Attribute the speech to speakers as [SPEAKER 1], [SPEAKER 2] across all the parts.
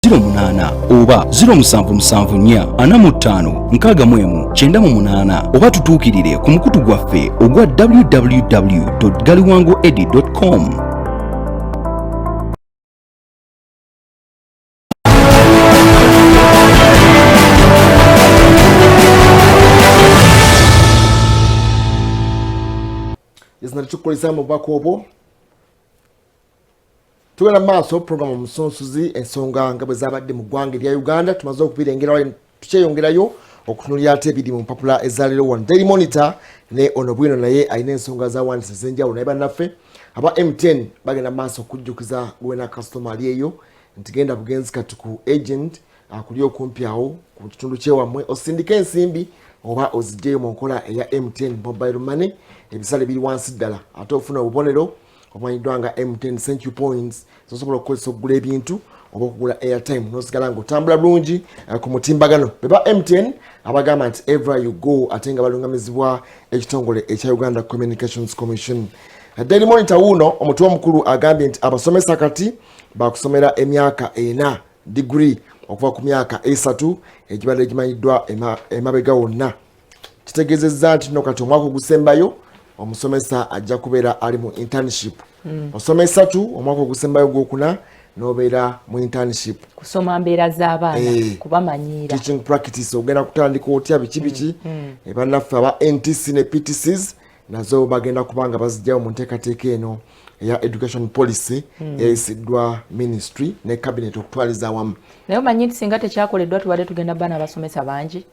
[SPEAKER 1] 08 oba 077445 oba tutuukirire ku mukutu gwaffe ogwa www.galiwangoedi.com.
[SPEAKER 2] Tukolesa mubaka obwo tugenda maaso program omusonsuzi ensonga nga bwe zabadde mu ggwanga erya Uganda tumaze okubirengerawo tukyeyongerayo okutunulira ate ebiri mu mpapula ezaleero wano. Daily Monitor ne Ono Bwino naye alina ensonga zawandisa ez'enjawulo naye bannaffe aba M10 bagenda maaso okujjukiza gwena kasitoma ali eyo nti genda bugenzi kati ku agent akuli okumpi awo ku kitundu kyewammwe osindika ensimbi oba ozijjeyo mu nkola eya M10 mobile money ebisale biri wansi ddala ate ofuna obubonero omanyiddwa nga M10 Century Points zosobola okukozesa okugula ebintu oba okugula airtime nosigala ng'otambula bulungi ku mutimbagano. Beba M10 abagamba nti everywhere you go ate nga balungamizibwa ekitongole ekya Uganda Communications Commission. Daily Monitor wuno omutwe omukulu agambye nti abasomesa kati bakusomera emyaka 4 degree okuva ku myaka 3 egibadde egimanyiddwa emabega wonna. Kitegeezezza nti no kati omwaka ogusembayo omusomesa ajja kubeera ali mu internship. Osomesa tu omwaka ogusembayo gwokuna nobeera mu internship.
[SPEAKER 3] Kusoma mbeera z'abaana kubamanyiira.
[SPEAKER 2] Teaching practice ogenda kutandika otya biki bannaffe aba NTC ne PTCs nazo bagenda kubanga bazijjayo mu nteekateeka eno eya education policy eyayisiddwa ministry ne cabinet okutwaliza awamu.
[SPEAKER 3] Naye omanyi nti singa tekyakoleddwa tubadde tugenda baana abasomesa bangi.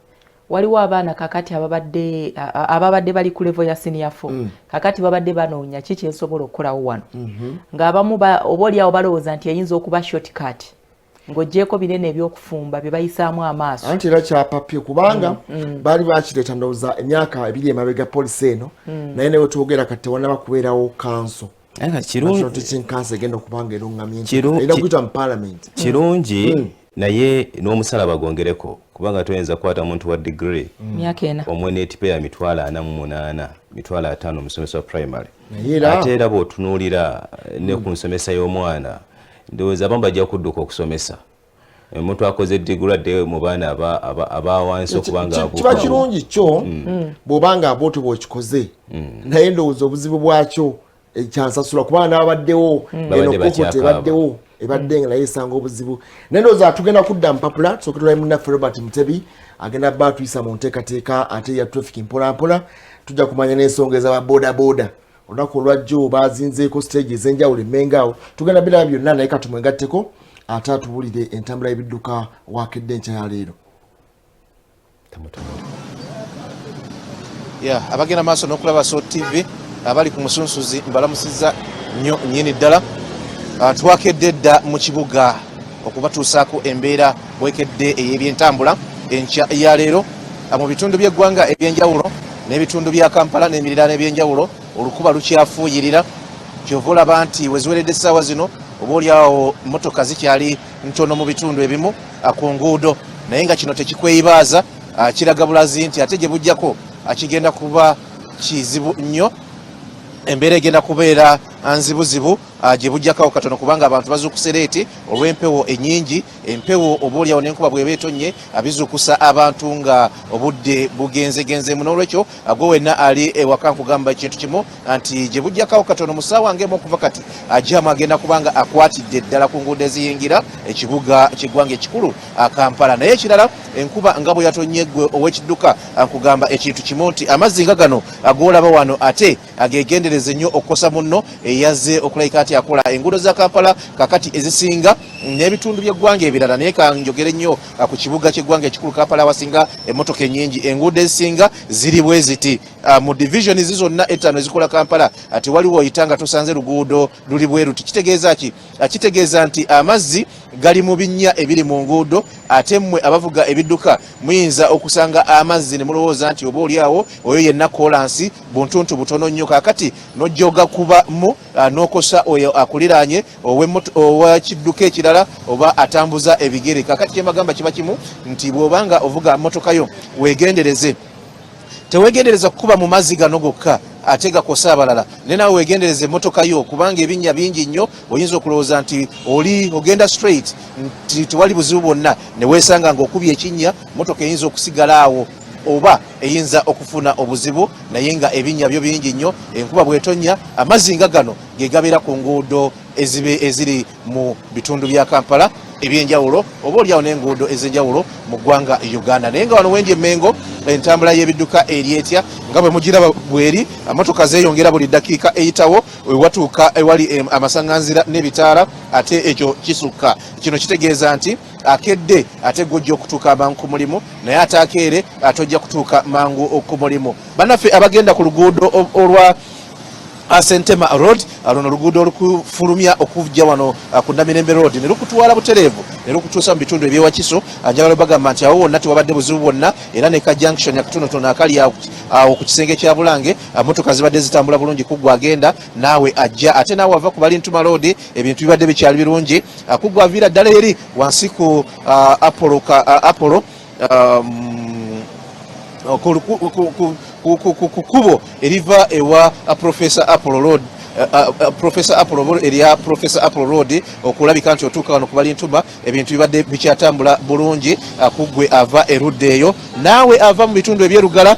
[SPEAKER 3] Waliwo abaana kakati ababadde bali ku level ya senior 4 kakati babadde banoonya kiki ensobola okukolawo wano ng'abamu obaoliawo balowooza nti eyinza okuba shortcut ng'oggyeko binene ebyokufumba bye bayisaamu amaaso
[SPEAKER 2] anti era kyapapye kubanga baali bakireeta ndowooza emyaka 2 emabega poliisi eno naye ne wetwogera kati tewannaba kubeerawo kanso egenda okubanga erungamye erina kuyita mu parliament
[SPEAKER 4] kirungi naye n'omusalaba gwongereko kubanga toyinza kukwata muntu wa degree
[SPEAKER 3] myaka 4
[SPEAKER 4] omwe neetipeya 48 50 omusomesa wa primary ate era bw'otunuulira ne ku nsomesa y'omwana ndowooza abamu bajja kudduka okusomesa omuntu akoze degree adde mu baana abawansi okubanga
[SPEAKER 2] kiba kirungi kyo bw'obanga abooto bw'okikoze naye ndowooza obuzibu bwakyo ekyansasula kubanga n'ababaddewo ebaddewo ebadde nga naye esanga obuzibu naye ndowooza tugenda kudda mpapula tusookera munnaffe Robert Mutebi agenda bba atuyisa mu nteekateeka ate ya traffic mpolampola tujja kumanya n'ensonga ez'aba bodaboda olunaku olwajjo bazinzeeko stage ez'enjawulo emmengaawo tugenda biraba byonna naye katumwegatteko ate atubulire entambula y'ebidduka waakedde enkya ya leero.
[SPEAKER 5] Abagenda maaso n'okulaba So TV abali ku musunsuzi mbalamusizza nnyo nnyini ddala twakedde dda mu kibuga okubatuusaako embeera bwekedde ey'ebyentambula enkya ya leero mu bitundu by'eggwanga eby'enjawulo n'ebitundu bya Kampala n'emiriraano eby'enjawulo olukuba lukyafuuyirira kyova olaba nti weziweredde essaawa zino oba oliawo mmotoka zikyali ntono mu bitundu ebimu ku nguudo naye nga kino tekikweyibaaza kiraga bulazi nti ate gye bujjako kigenda kuba kizibu nnyo embeera egenda kubeera nzibuzibu gye bujjakawo katono kubanga abantu bazuukusereeti olw'empewo ennyingi empewo obaoliawo n'enkuba bw'eba etonnye bizuukusa abantu nga obudde bugenzegenzemu n'olwekyo gwe wenna ali ewaka nkugamba ekintu kimu nti gye bujjakawo katono mu ssaawa ng'emu okuva kati jaamu agenda kubanga akwatidde ddala ku nguudo eziyingira ekibuga ky'eggwanga ekikulu Kampala naye ekirala enkuba nga bwe yatonye ggwe ow'ekidduka nkugamba ekintu kimu nti amazzi nga gano ag'olaba wano ate agegendereze nnyo okukosa munno eyazze okulayika ati akola enguudo za Kampala kakati ezisinga n'ebitundu by'eggwanga ebirala naye kanjogere nnyo ku kibuga ky'eggwanga ekikulu Kampala awasinga emmotoka ennyingi enguudo ezisinga ziri bwe ziti mu division zonna 5 ezikola Kampala ati waliwo oyita nga tosanze luguudo luli bwe ruti kitegeeza ki kitegeeza nti amazzi gali mu binnya ebiri mu nguudo ate mmwe abavuga ebidduka muyinza okusanga amazzi ne mulowooza nti oba oliawo oyo yenna kolansi buntuntu butono nnyo kakati n'ojjoga kuba mu n'okosa oyo akuliraanye ow'ekidduka ekirala oba atambuza ebigere kakati kyembagamba kiba kimu nti bw'obanga ovuga mmotoka yo weegendereze tewegendereza kukuba mu mazzi gano gokka ate gakosa abalala ne nawe wegendereze emmotoka yo kubanga ebinnya bingi nnyo oyinza okulowooza nti oli ogenda straight nti tewali buzibu bwonna ne weesanga ng'okubye ekinnya mmotoka eyinza okusigala awo oba eyinza okufuna obuzibu naye nga ebinnya byo bingi nnyo enkuba bw'etonnya amazzi nga gano ge gabeera ku nguudo eziri mu bitundu bya Kampala ebyenjawulo oba oliawo n'enguudo ez'enjawulo mu ggwanga Uganda naye nga wano wenje Mengo entambula y'ebidduka eri etya nga bwe mugiraba bweri emotoka zeeyongera buli ddakiika eyitawo wewatuuka ewali amasaŋŋanzira n'ebitaala ate ekyo kisukka kino kitegeeza nti akedde ate gojja okutuuka amangu ku mulimu naye ate akeere atojja kutuuka mangu ku mulimu bannaffe abagenda ku luguudo olwa Sentema Road luno oluguudo olukufulumya okujja wano ku Namirembe Road ne lukutwala butereevu ne lukutuusa mu bitundu ebyewakiso njagala bagamba nti awo wonna tewabadde buzibu bwonna era ne ka junction akatonotono akali awo ku kisenge kya Bulange motoka zibadde zitambula bulungi kuggwa agenda naawe ajja ate naawe ava ku Balintuma Road ebintu bibadde bikyali birungi kuggwa aviira ddala eri wansi ku Apollo kukubo eriva ewa Professor Apollo Road Professor Apollo eriya Professor Apollo Road okulabika nti otuuka wano ku Balintuma ebintu bibadde bikyatambula bulungi kuggwe ava erudde eyo naawe ava mu bitundu ebyerugala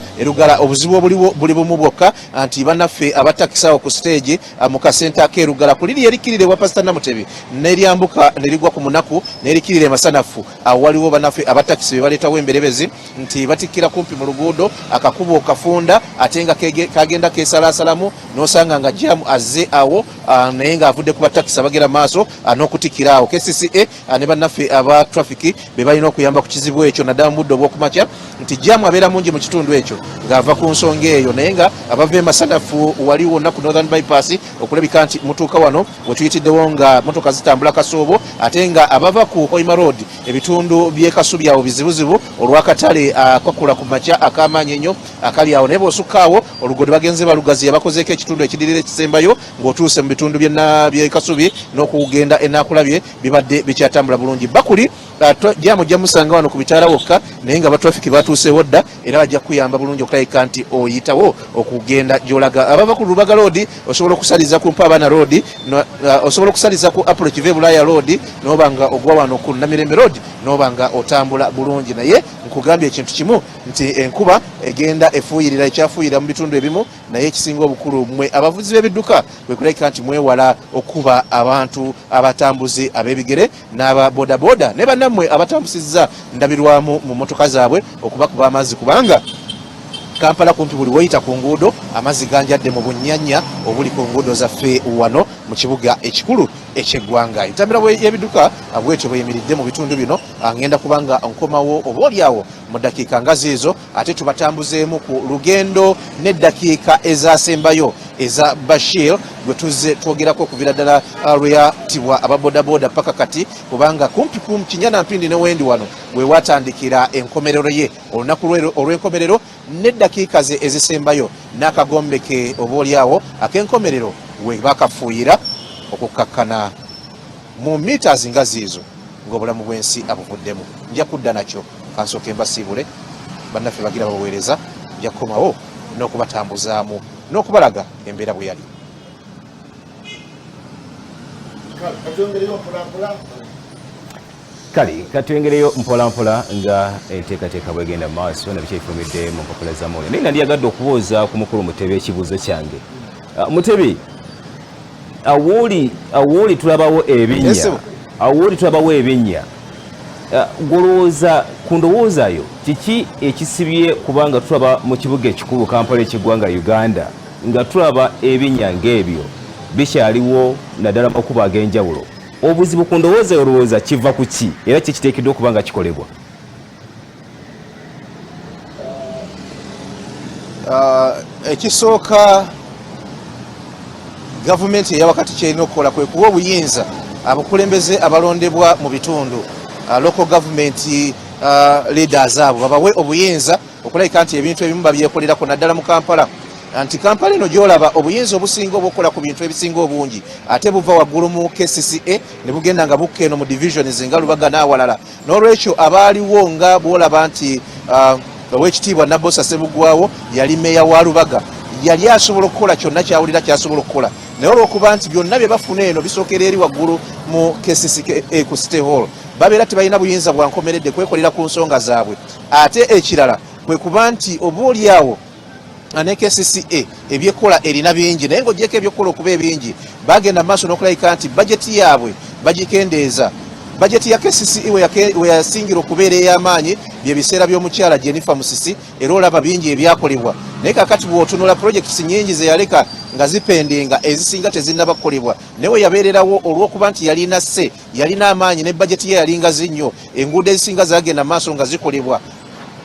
[SPEAKER 5] obuzibu buli bumu bwokka nti bannaffe abatakisaawo ku stage mu kasenta k'erugala ku liri erikirire wa Pastor Namutebi neryambuka nerigwa ku munaku nerikirire masanafu awo waliwo bannaffe abatakisi be baleetawo emberebezi nti batikkira kumpi mu luguudo akakubo kafunda ate nga kagenda keesalaasalamu n'osanga nga jamu azze awo naye ng'avudde ku batakisi abagera maaso n'okutikkira awo KCCA ne bannaffe aba traffic be balina okuyamba ku kizibu ekyo naddala mu budde obw'okumakya nti jamu abeera mungi mu kitundu ekyo ng'ava ku nsonga eyo naye nga abava emasanafu wali wonna ku Northern Bypass okulabika nti mutuuka wano we tuyitiddewo nga motoka zitambula kasoobo ate nga abava ku Hoima Road ebitundu by'e Kasubi awo bizibuzibu olw'akatale akakula ku makya ak'amaanyi ennyo akali awo naye bw'osukka awo oluguudo bagenze balugazi abakozeeko ekitundu ekidirira ekisembayo ng'otuuse mu bitundu by'e Kasubi n'okugenda enaakulabye bibadde bikyatambula bulungi bakuli jamu jja musanga wano ku bitaala wokka naye nga batrafiki batuuseewo dda era bajja kuyamba bulungi okulabika nti oyitawo okugenda gy'olaga abava ku Lubaga Road osobola okusaliza ku Mpabana Road osobola okusaliza ku Apollo Kive Bulaya Road n'oba nga ogwa wano ku Namirembe Road n'oba nga otambula bulungi naye nkugambye ekintu kimu nti enkuba egenda efuuyirira ekyafuuyira mu bitundu ebimu naye ekisinga obukulu mmwe abavuzi b'ebidduka bwe kulabika nti mwewala okuba abantu abatambuzi ab'ebigere n'aba bodaboda ne bannammwe abatambusizza ndabirwamu mu motoka zaabwe okubakuba amazzi kubanga Kampala kumpi buli woyita ku nguudo amazzi ganjadde mu bunnyanya obuli ku nguudo zaffe wano mu kibuga ekikulu eky'eggwanga entambula y'ebidduka bwetyo bweyimiridde mu bitundu bino ngenda kubanga nkomawo oba oliawo mu ddakiika nga ziizo ate tubatambuzeemu ku lugendo n'eddakiika ezaasembayo eza Bashir gwe tuzze twogerako okuviira ddala lweyatibwa ababodaboda paka kati kubanga kumpi Kinyana Mpindi ne Wendi wano we watandikira enkomerero ye olunaku olw'enkomerero n'eddakiika ze ezisembayo n'akagombe ke oba oliawo ak'enkomerero we bakafuuyira okukkakkana mu meters nga ziizo ng'obulamu bw'ensi abuvuddemu nja kudda nakyo kansooke mbasiibule bannaffe bagira baweereza nja kukomawo n'okubatambuzaamu n'okubalaga embeera bwe yali
[SPEAKER 4] kale katwengereyo mpolampola nga enteekateeka bwegenda maaso nabiki efulumidde mu mpapula za Moyo naye nandiyagadde okubuuza ku mukulu Mutebi ekibuuzo kyange Mutebi awooli tulabawo ebinnya golowooza ku ndowooza yo kiki ekisibye kubanga tulaba mu kibuga ekikulu Kampala eky'eggwanga Uganda nga tulaba ebinnya ng'ebyo bikyaliwo naddala makubo ag'enjawulo obuzibu ku ndowooza olowooza kiva ku ki era kikiteekeddwa okuba nga kikolebwa
[SPEAKER 5] ekisooka gavumenti eyawakati kyerina okukola kwe kuwa obuyinza abakulembeze abalondebwa mu bitundu local government leaders abo babawe obuyinza okulabika nti ebintu ebimu babyekolerako naddala mu Kampala nti Kampala eno gyolaba obuyinza obusinga obwokukola ku bintu ebisinga obungi ate buva waggulu mu KCCA ne bugenda nga bukka eno mu divisions nga Lubaga n'awalala n'olwekyo abaaliwo nga bwolaba nti owekitiibwa Nabbosa Ssebugwawo yali meeya wa Lubaga, yali asobola okukola kyonna kyawulira kyasobola okukola, naye olw'okuba nti byonna bye bafuna eno bisookera eri waggulu mu KCCA ku City Hall, babeera tebalina buyinza bwa nkomeredde kwekolera ku nsonga zaabwe. Ate ekirala kwe kuba nti oboolyawo ne KCCA ebyekola erina bingi, naye ng'ogyeko ebyekola okuba ebingi, bagenda mu maaso n'okulabika nti bajeti yaabwe bagikendeeza. Bajeti ya KCCA we yasingira okubeera ey'amaanyi bye biseera by'omukyala Jennifer Musisi, era olaba bingi ebyakolebwa, naye kakati bw'otunula projekiti nnyingi ze yaleka nga zipendinga ezisinga tezinnaba kukolebwa, naye we yabeererawo olw'okuba nti yalina amaanyi ne bajeti ye yalinga zinnyo, enguudo ezisinga zagenda mu maaso nga zikolebwa.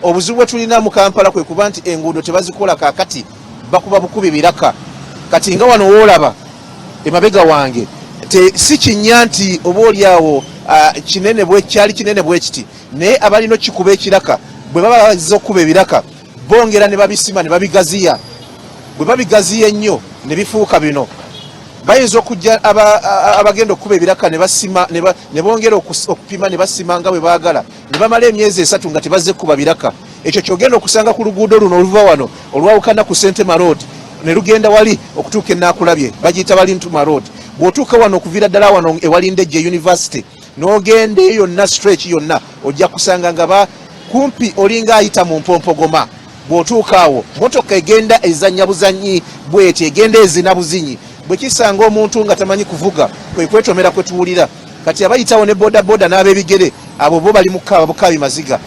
[SPEAKER 5] Obuzibu bwe tulina mu Kampala kwe kuba nti enguudo tebazikola, kaakati bakuba bukubi biraka. Kati nga wano woolaba emabega wange si kinnya nti oboolyawo kyali kinene bwe kiti, naye abalina okikuba ekiraka bwe baba bazze okukuba ebiraka bongera ne babisima ne babigaziya. Bwe babigaziya ennyo ne bifuuka bino, bayinza okujja abagenda okukuba ebiraka ne basima ne bongera okupima ne basima nga bwe baagala, ne bamala emyezi 3 nga tebazze kuba biraka. Ekyo kyogenda okusanga ku luguudo luno oluva wano olwawukana ku Sentema Road ne lugenda wali okutuuka Enaakulabye, bagiyita Balintuma Road. Bw'otuuka wano okuviira ddala wano ewali Ndejje University n'ogenda eyo yonna stretch yonna ojja kusanga nga kumpi olinga ayita mu Mpompogoma. Bw'otuuka awo motoka egenda ezannya buzanyi bw'eti, egenda ezina buzinyi. Bwe kisanga omuntu nga tamanyi kuvuga kwe kwetomera kwe tuwulira. Kati abayitawo ne boda n'ab'ebigere abo bo bali mu kkaaba bukaabi maziga.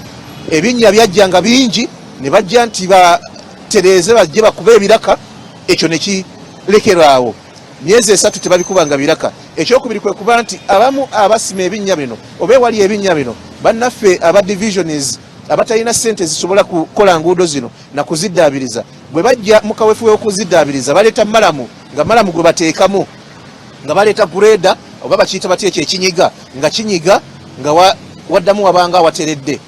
[SPEAKER 5] Ebinnya byajjanga bingi ne bajja nti batereeze bajje bakube ebiraka, ekyo ne kirekerwa awo. Myezi 3 tebabikubanga biraka. Ekyokubiri kwe kuba nti abamu abasima ebinnya bino oba wali ebinnya bino bannaffe aba divisions abatalina ssente zisobola kukola nguudo zino na kuziddaabiriza, bwe bajja mu kaweefube w'okuziddaabiriza baleeta malamu, nga malamu gwe bateekamu, nga baleeta greda oba bakiyita batya ekinyiga, nga kinyiga nga waddamu wabanga awateredde.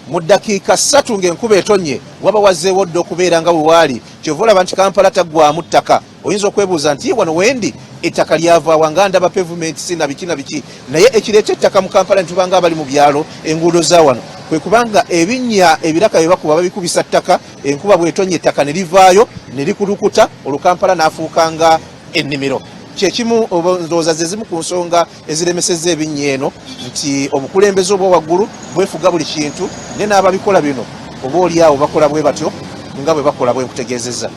[SPEAKER 5] Mu ddakiika 3 ng'enkuba etonye waba wazzeewo dda okubeera nga bwe waali. Kyova olaba nti Kampala taggwamu ttaka. Oyinza okwebuuza nti wano wendi ettaka lyavaawa nga ndaba pavement na biki, naye ekireeta ettaka mu Kampala ntubanga abali mu byalo enguudo za wano kwe kubanga ebinnya ebiraka bye bakuba babikubisa ttaka, enkuba bw'etonye ettaka ne livaayo ne likulukuta, Kampala n'afuuka nga ennimiro. Kyekimu ndowooza ze zimu ku nsonga eziremesezza ebinnya eno, nti obukulembeze obwa waggulu bwefuga buli kintu, ne n'ababikola bino oba oliawo bakola bwe batyo nga bwe bakola bwe nkutegeezezza.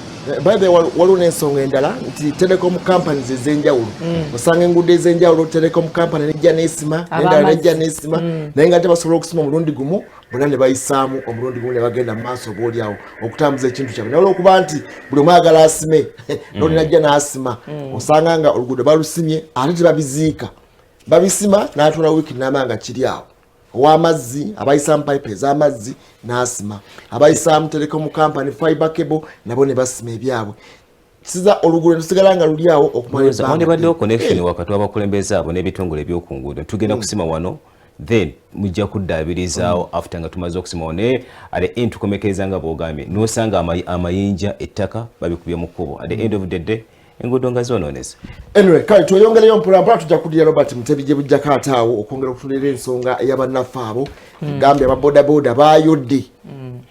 [SPEAKER 2] By the way, waliwo n'ensonga endala nti telecom companies ez'enjawulo osanga enguudo ez'enjawulo telecom company nejja n'esima n'endala nejja n'esima, naye nga tebasobola okusima omulundi gumu, bonna ne bayisaamu omulundi gumu ne bagenda mu maaso obaoliawo okutambuza ekintu kyabwe. Naye olw'okuba nti buli omu ayagala asime n'oli najja n'asima, osanga nga oluguudo balusimye ate tebabiziika, babisima n'atula wiiki n'amanga nga kiri awo. Ow'amazzi abayisaamu pipe ez'amazzi n'asima, abayisaamu telecom company fiber cable nabo ne basima ebyabwe. Siza oluguudo tusigala nga luli awo okumala ebbanga.
[SPEAKER 4] Wandi baddewo connection wakati w'abakulembeze abo n'ebitongole eby'oku nguudo. Tugenda kusima wano, then mujja kuddaabirizawo after nga tumaze okusima wano, naye at the end tukomekereza nga bw'ogambye n'osanga amayinja ettaka babikubye mu kkubo. At the end of the day enguudo nga zonoonese.
[SPEAKER 2] Anyway, kale tweyongerayo mpolampola tujja kuddira Robert Mutebi gye bujjako ate awo okwongera okutulira ensonga ey'abannaffe abo. Gambye ababodaboda baayodde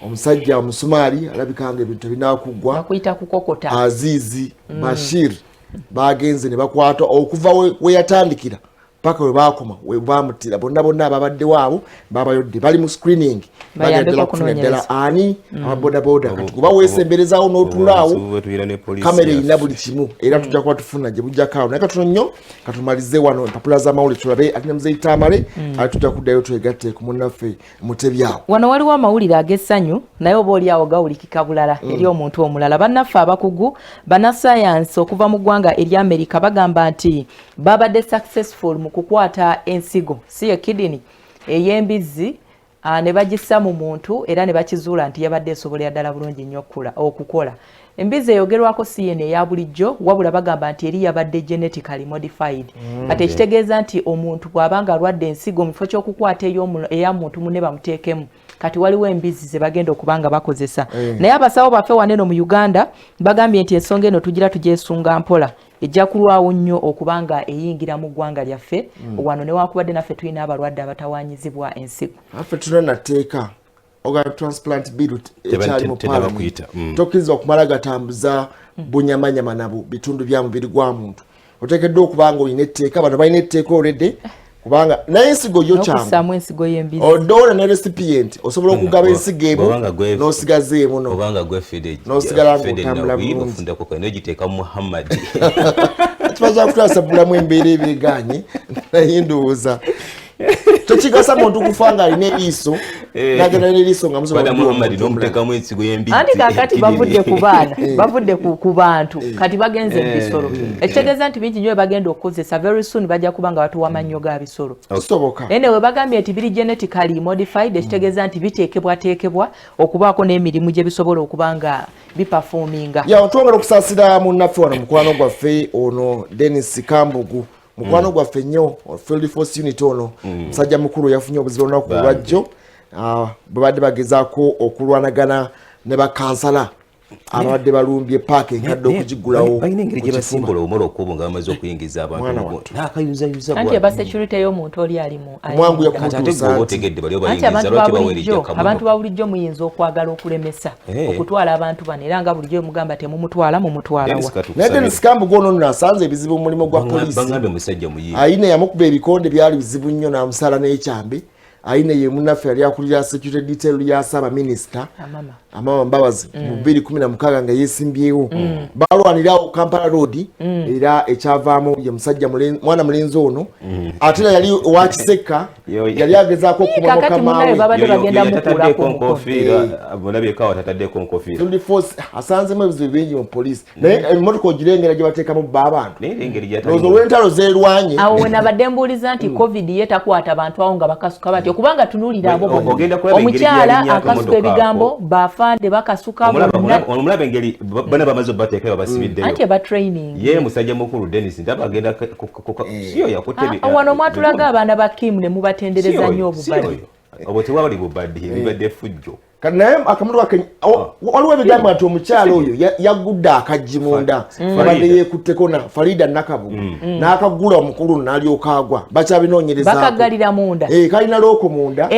[SPEAKER 2] omusajja omusumaali alabika nga ebintu ebinakuggwa
[SPEAKER 3] bakuyita kukokota
[SPEAKER 2] Azizi Bashir bagenze ne bakwata okuva we yatandikira paka we bakoma we bamutira bonna ababadde waabo babayodde bali mu screening bagenda kufuna ddala ani ababodaboda kati kuba weesemberezaawo n'otulaawo kamera erina buli kimu era tujja kuba tufuna gye bujjakaawo naye katono nnyo katumalize wano empapula z'amawulire tulabe ate ne muzeeyi Tamale ate tujja kuddayo twegatte ku munnaffe Mutebyawo.
[SPEAKER 3] Wano waliwo amawulire ag'essanyu naye oba oliawo gawulikika bulala eri omuntu omulala. Bannaffe abakugu bannasayansi okuva mu ggwanga eri Amerika bagamba nti babadde successful mu kukwata ensigo si kidini ey'embizzi ne bagissa mu muntu era ne bakizuula nti yabadde esobolera ddala bulungi nnyo okukola. Embizzi eyogerwako si yeno eya bulijjo wabula bagamba nti eri yabadde genetically modified. Ate ekitegeeza nti omuntu bw'abanga alwadde ensigo mu kifo ky'okukwata eya muntu munne bamuteekemu. Kati waliwo embizzi ze bagenda okubanga bakozesa. Naye abasawo baffe waneno mu Uganda bagambye nti ensonga eno tugira tugyesunga mpola. Ejja kulwawo nnyo okubanga eyingira mu ggwanga lyaffe wano newakubadde naffe tulina abalwadde abatawaanyizibwa ensigo.
[SPEAKER 2] Affe tulina nateeka organ transplant bill ekyali mu parliament
[SPEAKER 4] Mm.
[SPEAKER 2] tokkirizibwa kumala gatambuza bunyamanyama nabo bitundu bya mubiri gwa muntu oteekeddwa okubanga olina etteeka bano balina etteeka olredde kubanga naye ensigo yo kyangu
[SPEAKER 3] n'okussaamu ensigo y'embizi
[SPEAKER 2] odola ne recipient osobola okugaba ensigo emu n'osigazeemu no
[SPEAKER 4] obanga gwefede
[SPEAKER 2] n'osigala ng'otambula bulungi
[SPEAKER 4] bufundako kwa n'ogiteeka Muhammad
[SPEAKER 2] kibaza kutasa bulamu embeera ebeganye naye ndowooza tekigasa muntu kufa nga alina eriiso nagenda n'eriiso nga
[SPEAKER 4] Muhammad n'omuteekamu ensigo y'embizi
[SPEAKER 3] anti kakati bavudde ku baana bavudde ku bantu kati bagenze mu bisolo ekitegeeza nti bingi nnyo bye bagenda okukozesa very soon bajja kuba nga batuwa amannyo ga bisolo
[SPEAKER 2] kisoboka
[SPEAKER 3] ene we bagambye nti biri genetically modified ekitegeeza nti biteekebwateekebwa okubaako n'emirimu gye bisobola okuba nga biperforminga
[SPEAKER 2] ya otwongera okusaasira munnaffe wano mukwano gwaffe ono Dennis Kambugu mukwano gwaffe nnyo Field Force Unit ono musajja mukulu yafunye obuzibu olunaku lwajjo bwe badde bagezaako okulwanagana ne bakansala abadde balumbye paaka enkadde okugigulawo
[SPEAKER 4] balina engeri gye basimbola omala okuba nga bamaze okuyingiza abantu n'akayuzayuza
[SPEAKER 3] anti eba security y'omuntu oli alimu
[SPEAKER 2] mwangu
[SPEAKER 4] otegedde bali
[SPEAKER 3] anti abantu babulijjo muyinza okwagala okulemesa okutwala abantu bano era nga bulijjo mugamba temumutwala mumutwalawa
[SPEAKER 2] naye Dennis Kambugu ono nno asanze ebizibu mu mulimu gwa poliisi
[SPEAKER 4] bagambe musajja muyimbi
[SPEAKER 2] ayine yamukuba ebikonde byali bizibu nnyo n'amusala n'ekyambe ayine ye munnaffe yali akulira security detail ya Ssaabaminisita Amama Mbabazi mu 2016 nga yeesimbyewo balwanirawo Kampala Road era ekyavaamu ye musajja mwana mulenzi ono ate yali wakiseka yali agezaako okumomoka maawe
[SPEAKER 3] babadde bagenda mukuulako
[SPEAKER 4] mulabyeeko atataddeko nkofiira
[SPEAKER 2] Field Force asanzemu ebizibu bingi mu poliisi naye emmotoka ogirengera gye bateekamu bba abantu lowooza olw'entalo zeerwanye
[SPEAKER 3] awo we nabadde mbuuliza nti covid ye takwata abantu awo nga bakasuka batyo kubanga tunuulira abo bonna omukyala akasuka ebigambo bafande bakasuka
[SPEAKER 4] omulaba engeri bana bamaze obateeka babasibiddeyo
[SPEAKER 3] anti eba training
[SPEAKER 4] ye musajja mukulu Dennis ndaba agenda siyo yakutte
[SPEAKER 3] wano mwatulaga abaana ba Kim ne mubatendereza nnyo obubali
[SPEAKER 4] obwo tewabali bubadde bibadde fujjo
[SPEAKER 2] naye akamotoka ke waliwo ebigambo ati omukyala oyo yaggudde akaggi munda abadde yeekutteko na Farida Nakabugu n'akagula omukulu n'alyoka agwa bakyabinoonyerezaako
[SPEAKER 3] bakagalira munda
[SPEAKER 2] kalina looko munda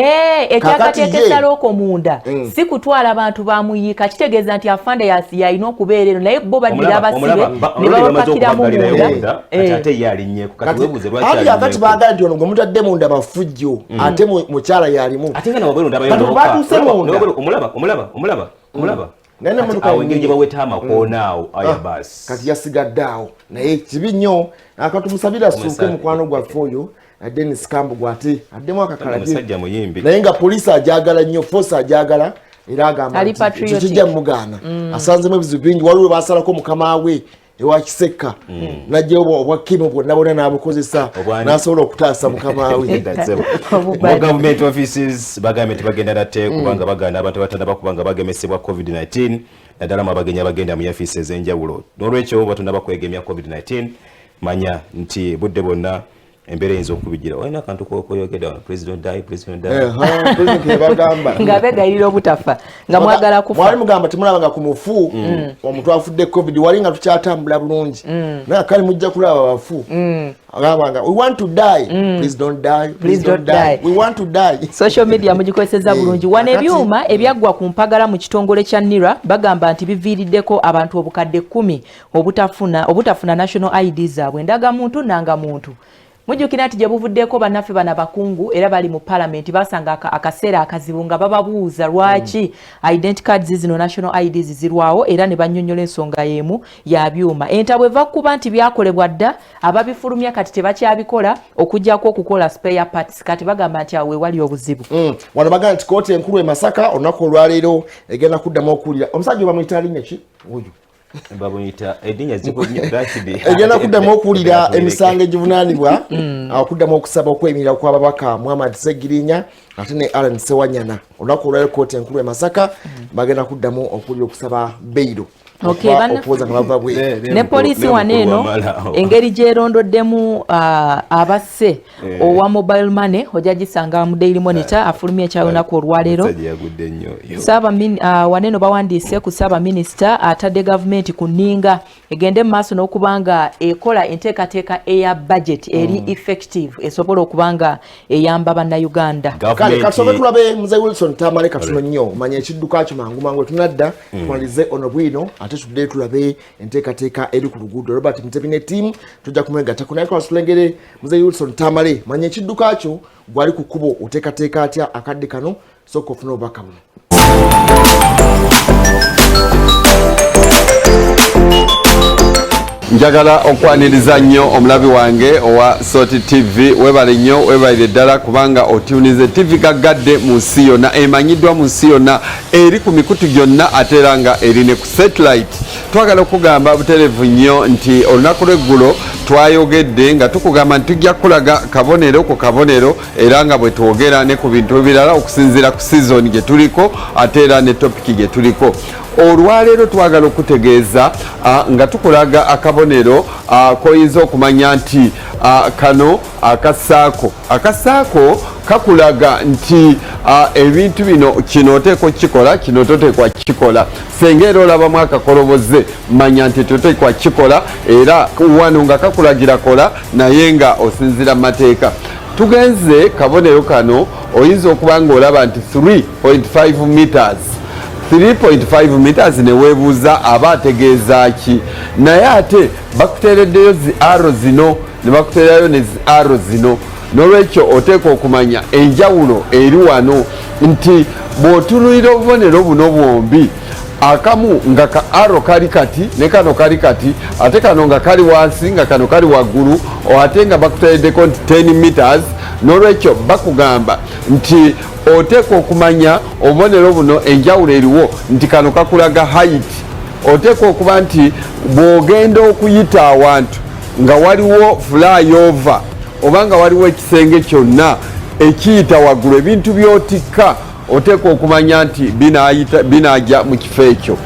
[SPEAKER 3] ekyakateekesa looko munda si kutwala abantu bamuyiika kitegeeza nti afande yalina okubeera eno naye bo baddira abasibe ne babapakiramu munda
[SPEAKER 4] ate ye alinnyeeko kati weebuuze
[SPEAKER 2] lwaki akati baagala nti ono gwe mutadde munda bafujjo ate mukyala yalimu
[SPEAKER 4] ate nga nabwe ndabayo
[SPEAKER 2] batuuse munda
[SPEAKER 4] omulaba awo engeri gye baweta amakoona awo ayabasi
[SPEAKER 2] kati yasigadde awo naye kibi nnyo akatumusabira asuuke mukwano gwaffe oyo Dennis Kambugu ate addemu akakalabye naye nga poliisi ajagala nnyo force ajagala era agamba nti kijja mugaana asanzemu ebizibu bingi waliwo basalako mukama we ewakiseka najjayo obwakimu bwonna bwonna n'abukozesa n'asobola okutaasa mukama we
[SPEAKER 4] mu government offices bagambye nti bagenda nate kubanga bagaana abantu abatannaba kubanga bagemesebwa covid-19 naddala mu abagenyi abagenda mu yafiisi ez'enjawulo n'olwekyo batannaba kwegemya covid-19 manya nti budde bwonna embeera eyinza okubigira olina akantu koyogedde wano president
[SPEAKER 2] bagamba
[SPEAKER 3] nga begayirira obutafa nga mwagala kufa
[SPEAKER 2] mwali mugamba temulabanga ku mufu omuntu afudde covid wali nga tukyatambula bulungi naye kale mujja kulaba bafu agambanga we want to die please don't die please don't die we want to die
[SPEAKER 3] social media mugikozesa bulungi wana ebyuma ebyaggwa ku mpagala mu kitongole kya NIRA bagamba nti biviiriddeko abantu obukadde 10 obutafuna national ID zaabwe ndagamuntu nangamuntu mujjukira nti gye buvuddeko bannaffe bana bakungu era bali mu parliament basanga akaseera akazibu nga bababuuza lwaki identity cards zino national IDs zirwawo era ne bannyonnyola ensonga y'emu ya byuma entabwe eva kuba nti byakolebwa dda ababifulumya kati tebakyabikola okujjako okukola spare parts kati bagamba nti awe wali obuzibu
[SPEAKER 2] wano bagamba nti kooti enkulu e Masaka olunaku olwaleero egenda kuddamu okuwulira omusajja bamuyita linnya ki oyo
[SPEAKER 4] babuyita eddinya zikonyirashidi
[SPEAKER 2] egenda kuddamu okuwulira emisango egivunaanibwa okuddamu okusaba okwemirira kw'ababaka Muhammad Segirinya ate ne Alan Sewanyana olunaku olwaleero kooti enkulu e Masaka bagenda kuddamu okuwulira okusaba beyiro okuwoza nga bava bwe
[SPEAKER 3] ne poliisi waneeno engeri gyerondoddemu abasse owa mobile money ojja gisanga mu Daily Monitor afulumya ekyolunaku olwaleero. Waneeno bawandiise ku Ssaabaminisita atadde gavumenti ku nninga egende mu maaso n'okuba nga ekola enteekateeka eya budget eri effective esobola okuba nga eyamba bannayuganda.
[SPEAKER 2] Kale kasooke tulabe Mzee Wilson Tamale katono nnyo manya ekidduka kyo mangu tunadda tumalirize ono bwino ate tudde tulabe enteekateeka eri ku luguudo. Robert Mutebi ne team tujja kumwegattako naye twasitulengere Mzee Wilson Tamale manya ekidduka kyo gwali ku kkubo oteekateeka atya akadde kano sooka ofuna obubaka buno.
[SPEAKER 6] Njagala okwaniriza nnyo omulabi wange owa Soti TV webale nnyo webalire ddala kubanga otunize TV kagadde mu nsi yonna emanyiddwa mu nsi yonna eri ku mikutu gyonna ate era nga eri ne ku satellite. Twagala okugamba buterevu nnyo nti olunaku lw'eggulo twayogedde nga tukugamba nti tujja kulaga kabonero ku kabonero era nga bwe twogera ne ku bintu ebirala okusinziira ku season gye tuliko ate era ne topiki gye tuliko. Olwaleero twagala okutegeeza nga tukulaga akabonero koyinza okumanya nti kano akasaako kakulaga nti ebintu bino kino oteekwa kikola kino toteekwa kikola. Senga era olabamu akakoloboze manya nti toteekwa kikola era wano nga kakulagira kola naye nga osinzira mu mateeka. Tugenze kabonero kano oyinza okuba nga olaba nti 3.5 meters 3.5 meters ne weebuuza aba ategeeza ki naye ate bakuteereddeyo zi arrow zino ne bakuteerayo ne zi arrow zino n'olwekyo oteekwa okumanya enjawulo eri wano nti bw'otunulira obubonero buno bwombi akamu nga ka arrow kali kati ne kano kali kati ate kano nga kali wansi nga kano kali waggulu ate nga bakuteereddeko nti 10 meters n'olwekyo bakugamba nti oteekwa okumanya obubonero buno enjawulo eriwo nti kano kakulaga height. Oteekwa okuba nti bw'ogenda okuyita awantu nga waliwo flyover oba nga waliwo ekisenge kyonna ekiyita waggulu ebintu by'otikka oteekwa okumanya nti binajja mu kifo ekyo.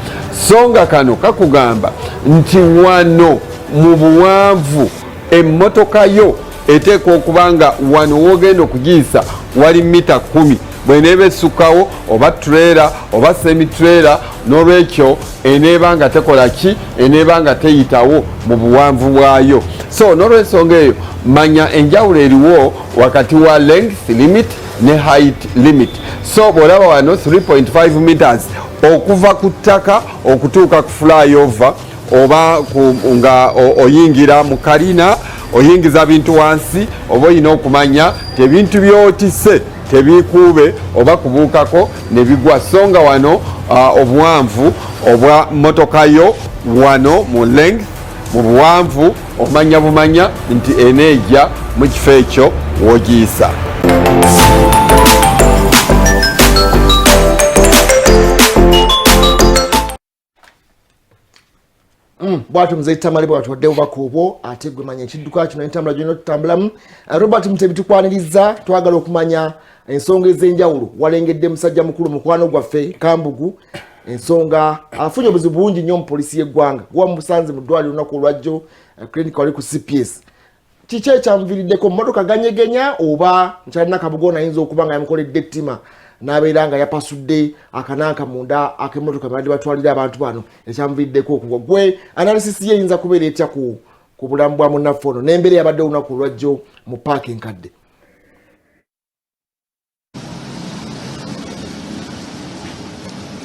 [SPEAKER 6] So nga kano kakugamba nti wano mu buwanvu emmotoka yo eteekwa okuba nga wano wogenda okugiyisa wali mita 10 bweneeba essukawo oba trailer oba semi trailer n'olwekyo eneeba nga tekola ki eneeba nga teyitawo mu buwanvu bwayo. So n'olwensonga eyo manya enjawulo eriwo wakati wa length limit ne height limit. So bw'olaba wano 3.5 meters okuva ku ttaka okutuuka ku flyover oba nga oyingira mu kalina oyingiza bintu wansi oba olina okumanya tebintu byotise tebikuube oba kubuukako ne bigwa. So nga wano obuwanvu obwa motoka yo wano mu length mu buwanvu bumanya nti eneejja mu kifo ekyo w'ogiyisa.
[SPEAKER 2] Bwatu Mzee Tamale bwatu wadde obubaka obwo ate gwe manya ekidduka kino entambula gyonna tutambulamu. Robert Mutebi tukwaniriza twagala okumanya ensonga ez'enjawulo. Walengedde musajja mukulu mukwano gwaffe Kambugu ensonga afunye obuzibu bungi nnyo mu poliisi y'eggwanga wa musanze mu ddwaliro olunaku olwajjo clinic wali ku CPS. Kiki ekyamuviiriddeko mmotoka ganyegenya oba nkyalina Kabugo ayinza okuba nga yamukoledde ettima n'abeera nga yapasudde akananka munda ak'emmotoka badde batwalira abantu bano ekyamuviiriddeko okugwa. Gwe analysis ye eyinza kubeera etya ku bulamu bwa munnaffe ono n'embeera yabadde olunaku olwajjo mu paaka enkadde?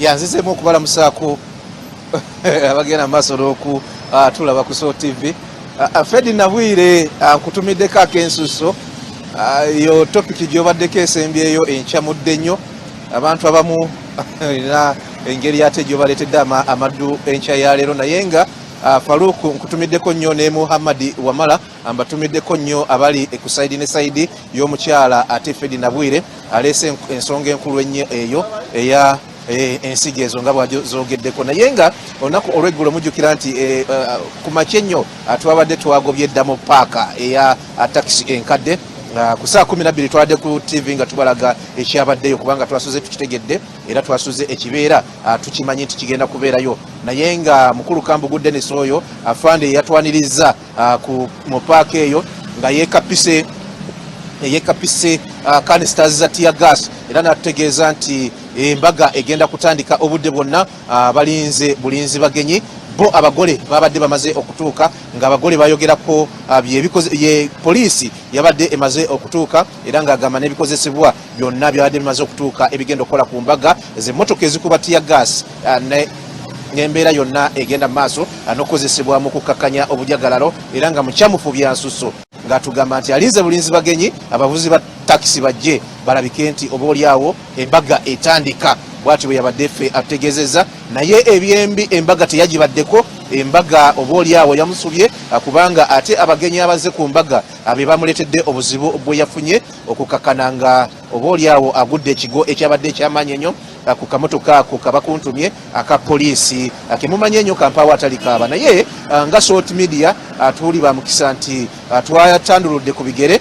[SPEAKER 5] Yanzizeemu okubalamusaako abagenda maaso n'oku tulaba ku Soul TV. Fedi Nabwire nkutumiddeko ak'ensuso yo topiki gy'obaddeko esembyeyo enkyamudde nnyo abantu abamu na engeri ate gy'obaleetedde amaddu enkya ya leero naye nga Farouk nkutumiddeko nnyo ne Muhammad Wamala mbatumiddeko nnyo abali ku sayidi ne sayidi y'omukyala ate Fedi Nabwire aleese ensonga enkulu ennyo eyo eya ensige ezo nga bwazogeddeko naye nga olunaku olw'eggulo mujjukira nti ku makya ennyo twabadde twagobye edda mu paaka eya takisi enkadde ku saa 12 twadde ku TV nga tubalaga ekyabaddeyo kubanga twasuze tukitegedde era twasuze ekibeera tukimanyi nti kigenda kubeerayo naye nga mukulu Kambugu Dennis oyo afande yatwaniriza mu paaka eyo nga yeekapise canisters za tear gas era natutegeeza nti embaga egenda kutandika obudde bwonna balinze bulinzi bagenyi bo abagole babadde bamaze okutuuka nga abagole bayogerako ye poliisi yabadde emaze okutuuka era nga agamba n'ebikozesebwa byonna byabadde bimaze okutuuka ebigenda okukola ku mbaga z'emmotoka ezikuba tear gas n'embeera yonna egenda maaso n'okukozesebwa mu kukakkanya obujagalalo era nga mukyamufu byansusso ng'atugamba nti alinze bulinzi bagenyi abavuzi ba takisi bajje balabike nti obaolyawo embaga etandika bwati bwe yabadde ffe atutegeezezza naye ebyembi embaga teyagibaddeko embaga obaolyawo yamusubye kubanga ate abagenyi abaze ku mbaga abe bamuleetedde obuzibu bwe yafunye okukakkana nga obaolyawo agudde ekigo ekyabadde ekyamaanyi ennyo ku kamotoka ako kaba kuntumye aka poliisi akemumanye ennyo kampaawo atali kaaba naye nga Salt Media tuli bamukisa nti twatanduludde ku bigere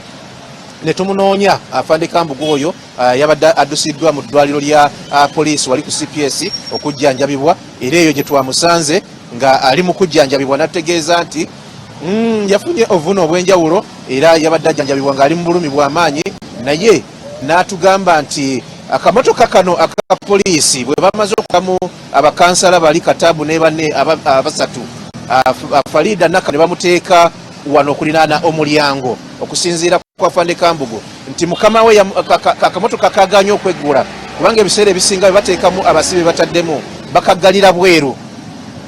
[SPEAKER 5] ne tumunoonya afande Kambugu oyo yabadde addusiddwa mu ddwaliro lya poliisi wali ku CPS okujjanjabibwa era eyo gye twamusanze nga ali mu kujjanjabibwa nategeeza nti yafunye obuvuno obw'enjawulo era yabadde ajjanjabibwa ng'ali mu bulumi bw'amaanyi naye n'atugamba nti akamotoka kano aka poliisi bwe bamaze okukamu abakansala bali Katabu ne banne abasatu Farida Naka ne bamuteeka wano okulinaana omulyango okusinziira kwa afande Kambugu nti mukama we akamotoka kaganye okweggula kubanga ebiseera ebisinga bateekamu abasibe bataddemu bakaggalira bweru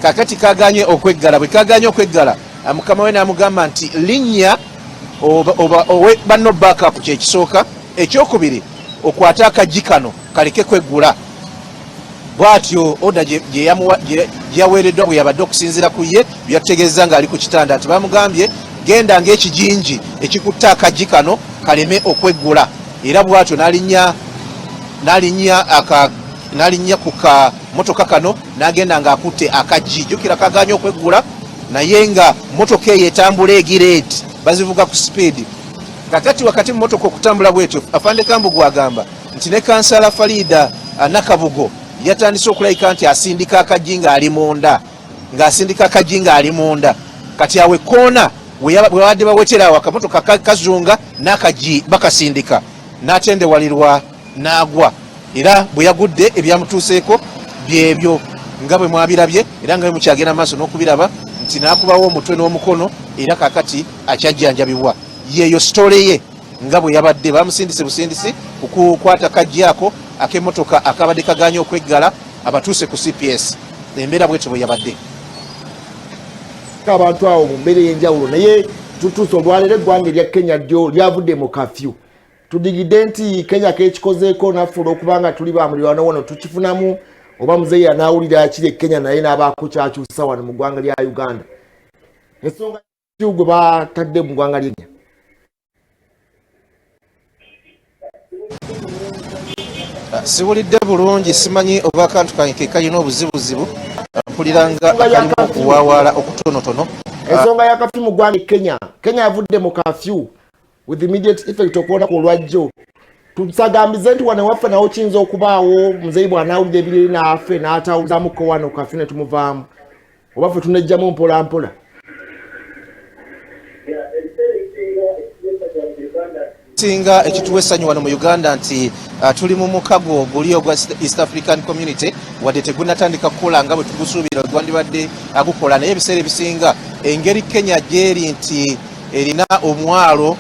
[SPEAKER 5] kakati kaganye okweggala bwe kaganye okweggala mukama we n'amugamba nti linnya owe banno backup kyekisooka ekyokubiri okwata akaggi kano kaleke kweggula bwatyo oda gye yaweereddwa bwe yabadde okusinziira ku ye byategeeza ng'ali ku kitanda nti bamugambye genda ng'ekijinji ekikutta akaggi kano kaleme okweggula era bwatyo n'alinnya ku kamotoka kano n'agenda ng'akutte akaggi jjukira kaganye okweggula naye nga motoka eyo etambula egireeti bazivuga ku sipiidi kakati wakati mu motoka okutambula bwetyo afande Kambugu agamba nti ne kansala Farida Nakabugo yatandise okulayika nti asindika akaggi ng'ali munda kati awe koona bwe babadde baweterawo akamotoka kazunga n'akaggi bakasindika n'atendewalirwa n'agwa era bwe yagudde ebyamutuuseeko byebyo nga bwe mwabirabye era nga bwe mukyagenda maaso n'okubiraba nti n'akubawo omutwe n'omukono era kakati akyajjanjabibwa yeeyo sitole ye nga bwe yabadde bamusindise busindisi okukwata kaggi ako ak'emmotoka akabadde kaganye okweggala abatuuse ku CPS embeera bwetyo bwe yabadde
[SPEAKER 2] abantu awo mu mbeera ey'enjawulo naye tutuuse olwaleero eggwanga erya Kenya lyo lyavudde mu kafyu tudigidde nti Kenya kekikozeeko naffe olw'okubanga tuli bamulirwano wano tukifunamu oba muzeeyi anaawulira kiri Kenya naye n'abaako kyakyusa wano mu ggwanga lya Uganda ensonga gwe batadde mu ggwanga lya Kenya
[SPEAKER 5] siwulidde bulungi simanyi oba akantu kange ke kalina obuzibuzibu mpuliranga akalimu okuwawaala okutonotono
[SPEAKER 2] ensonga ya kafyu mu ggwanga Kenya yavudde mu kafyu with immediate effect okuwona ku olwajjo tusagambize nti wane waffe nawo kiyinza okubaawo muzeeyi bw'anaawulira ebireri naffe n'atawuzamuko wano kafyu ne tumuvaamu oba ffe tunejjamu mpola mpola
[SPEAKER 5] singa ekituwa essanyu wano mu Uganda nti tuli mu mukago guli ogwa East African Community wadde tegunatandika kukola nga bwe tugusuubira gwandibadde agukola naye ebiseera ebisinga engeri Kenya gyeri nti erina omwalo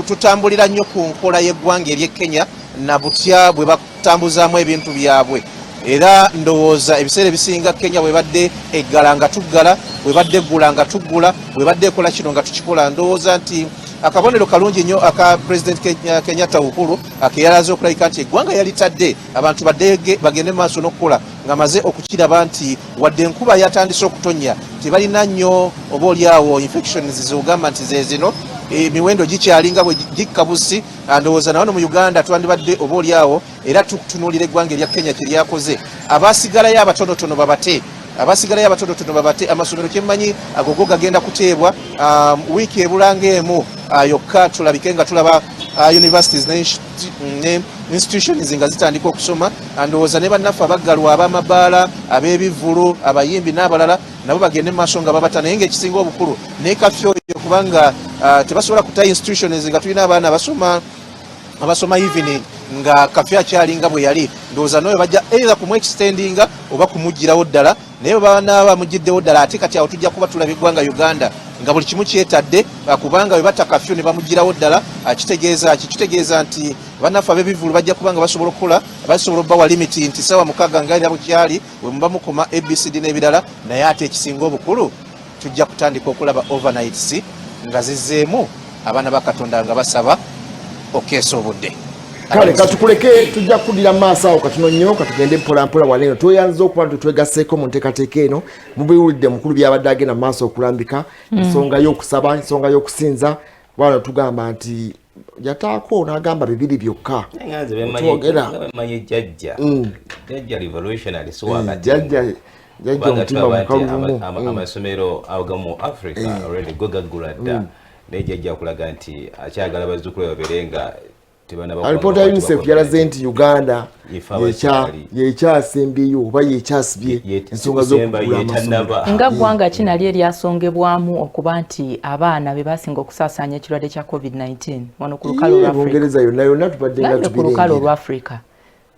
[SPEAKER 5] tutambulira nnyo ku nkola y'eggwanga ery'e Kenya na butya bwe batambuzaamu ebintu byabwe era ndowooza ebiseera ebisinga Kenya bwe badde eggala nga tuggala bwe badde eggula nga tuggula bwe badde ekola kino nga tukikola ndowooza nti akabonero kalungi nnyo aka President Kenyatta Uhuru akeyalaze okulayika nti eggwanga yalitadde abantu badde bagende maaso n'okukola ng'amaze okukiraba nti wadde enkuba yatandise okutonnya tebalina nnyo oba olyawo infections zogamba nti zezino emiwendo gikyalinga bwe gikka busi ndowooza na wano mu Uganda twandibadde oba olyawo era tutunuulira eggwanga erya Kenya kye lyakoze abasigalayo abatonotono babate amasomero kyemmanyi agogo gagenda kuteebwa wiiki ebulanga emu yokka tulabike nga tulaba universities ne institutions nga zitandika okusoma ndowooza ne bannaffe abaggalwa ab'amabaala ab'ebivvulu abayimbi n'abalala nabo bagende mu maaso nga babata naye ng'ekisinga obukulu ne kafyo oyo kubanga tebasobola kuta institutions nga tulina abaana abasoma evening nga kafyo akyalinga bwe yali ndowooza n'oyo bajja either kumuextendinga oba kumugirawo ddala naye baana bamugiddewo ddala ate kati awo tujja kuba tulaba eggwanga Uganda nga buli kimu kyetadde kubanga bwe batta kafyo ne bamugirawo ddala kitegeeza nti bannaffe ab'ebivvulu bajja kubanga basobola okukola basobola obbawa limiti nti ssaawa 6 nga era bukyali bwe muba mukoma ABCD n'ebirala naye ate ekisinga obukulu tujja kutandika okulaba overnights nga zizzeemu abaana ba Katonda nga basaba okeesa obudde.
[SPEAKER 2] Kale katukuleke tujja kudira maaso awo katono nnyo katugende mpolampola waneeno tweyanza okuba twegaseeko mu nteekateeka eno mubiwulidde mukulu byabadde agenda mu maaso okulambika ensonga y'okusaba ensonga y'okusinza bwana tugamba nti yataako n'agamba 2 byokka jajja omutimba mukalubumu
[SPEAKER 4] amasomero agamu mu Africa already go gaggula dda naye jajja kulaga nti akyagala bazzukulu babeere nga
[SPEAKER 2] alipoota ya UNICEF yalaze nti Uganda yekyasembeyo oba yekyasibye ensonga z'okugula amasomero
[SPEAKER 3] nga ggwanga kinali eryasongebwamu okuba nti abaana be basinga okusaasaanya ekirwadde kya COVID-19 wano ku lukalu lwa
[SPEAKER 2] Bungereza yonna tubadde nga
[SPEAKER 3] ku lukalu lwa Africa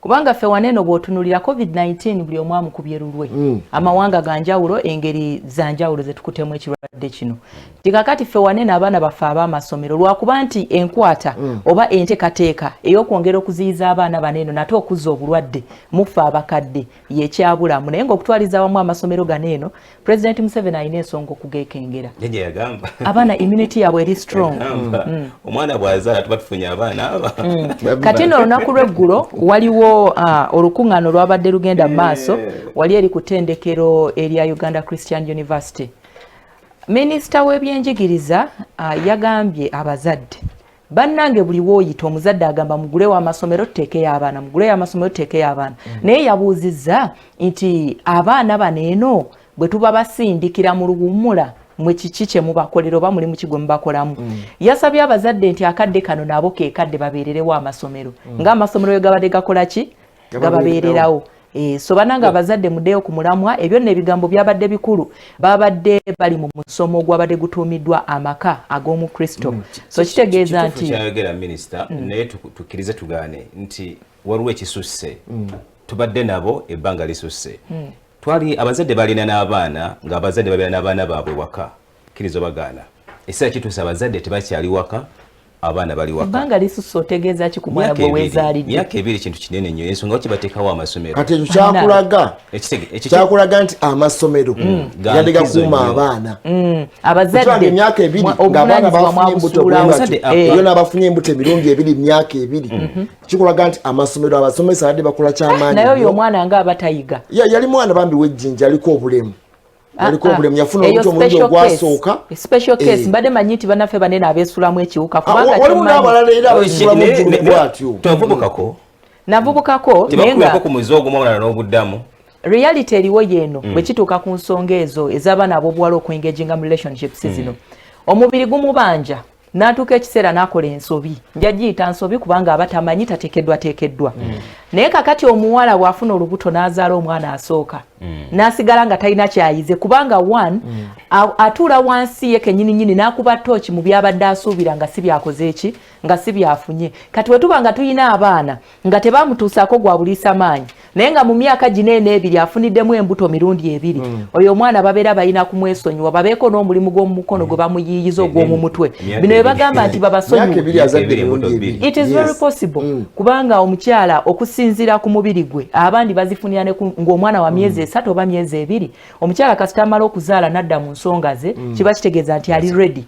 [SPEAKER 3] kubanga ffe waneeno bw'otunulira COVID-19 buli omu amukubye lulwe amawanga ga njawulo engeri za njawulo ze tukutemu ekirwadde kino tikakati ffe waneeno abaana baffe ab'amasomero lwakuba nti enkwata oba enteekateeka ey'okwongera okuziyiza abaana baneeno nate okuzza obulwadde muffe abakadde yekyabulamu naye ng'okutwaliza awamu amasomero ganeeno President Museveni alina ensonga okugeekengera abaana immunity yaabwe eri strong
[SPEAKER 4] omwana bw'azaala tuba tufunye abaana aba
[SPEAKER 3] kati nno olunaku lw'eggulo waliwo olukuŋŋaano lwabadde lugenda mu maaso wali eri ku ttendekero erya Uganda Christian University. Minisita w'ebyenjigiriza yagambye abazadde bannange buli wooyita omuzadde agamba mugulewo amasomero tuteekeyo abaana muguleyo amasomero tuteekeyo abaana naye yabuuzizza nti abaana baneeno bwe tuba basindikira mu luwummula mwe kiki kye mubakolera oba mulimu ki gwe mubakolamu yasabye abazadde nti akadde kano nabo keekadde babeererewo amasomero ng'amasomero we gabadde gakola ki gababeererawo so bananga abazadde muddeyo ku mulamwa ebyo nno ebigambo byabadde bikulu babadde bali mu musomo gwabadde gutuumiddwa amaka ag'omukristo so kitegeeza nti
[SPEAKER 4] kyayogera minisita naye tukkirize tugaane nti waliwo ekisusse tubadde nabo ebbanga lisusse twali abazadde balina n'abaana ng'abazadde babeera n'abaana baabwe waka kkirizo bagaana ekiseera kituuse abazadde tebakyali waka abaana bali waka
[SPEAKER 3] ebbanga lisusse otegeeza ki ku mwana gwe weezaalidde
[SPEAKER 4] myaka 2 kintu kinene nnyo ensonga lwaki bateekawo amasomero
[SPEAKER 2] kati ekyo kyakulaga nti amasomero yadde gakuuma abaana
[SPEAKER 3] abazadde
[SPEAKER 2] emyaka 2 ng'abaana bafunye embuto bwebyo n'abafunye embuto emirundi 2 myaka 2 kikulaga nti amasomero abasomesa badde bakola kyamaanyi
[SPEAKER 3] naye oyo omwana nga abatayiga
[SPEAKER 2] yali mwana bambi w'ejjinja aliko obulemu yafuna obuto omulundi ogwasooka
[SPEAKER 3] special case mbadde manyi nti bannaffe banene abeesulamu ekiwuka kubanga
[SPEAKER 2] waliwo n'abalala era abeesulamu bwatyo
[SPEAKER 3] navubukako naye nga
[SPEAKER 4] ku mwezi ogwo omulala n'obuddamu
[SPEAKER 3] reality eriwo yeeno bwe kituuka ku nsonga ezo ez'abaana ab'obuwala okwengaginga mu relationships zino omubiri gumubanja n'atuuka ekiseera n'akola ensobi nja giyita nsobi kubanga aba tamanyi tateekeddwa naye kakati omuwala bw'afuna olubuto n'azaala omwana asooka n'asigala nga talina kyayize kubanga atuula wansi ye kennyininyini n'akuba tooki mu byabadde asuubira nga si byakoze eki nga si byafunye kati bwe tuba nga tulina abaana nga tebamutuusaako gwa buliisa maanyi naye nga mu myaka gino eno 2 afuniddemu embuto mirundi 2 oyo omwana babeera balina kumwesonyiwa babeeko n'omulimu gw'omu mukono gwe bamuyiiyiza ogw'omu mutwe bino bye bagamba nti babasonyiwe it is very possible kubanga omukyala okusinziira ku mubiri gwe abandi bazifunira ng'omwana wa myezi 3 oba myezi 2 omukyala kasita amala okuzaala nadda mu nsonga ze kiba kitegeeza nti ali ready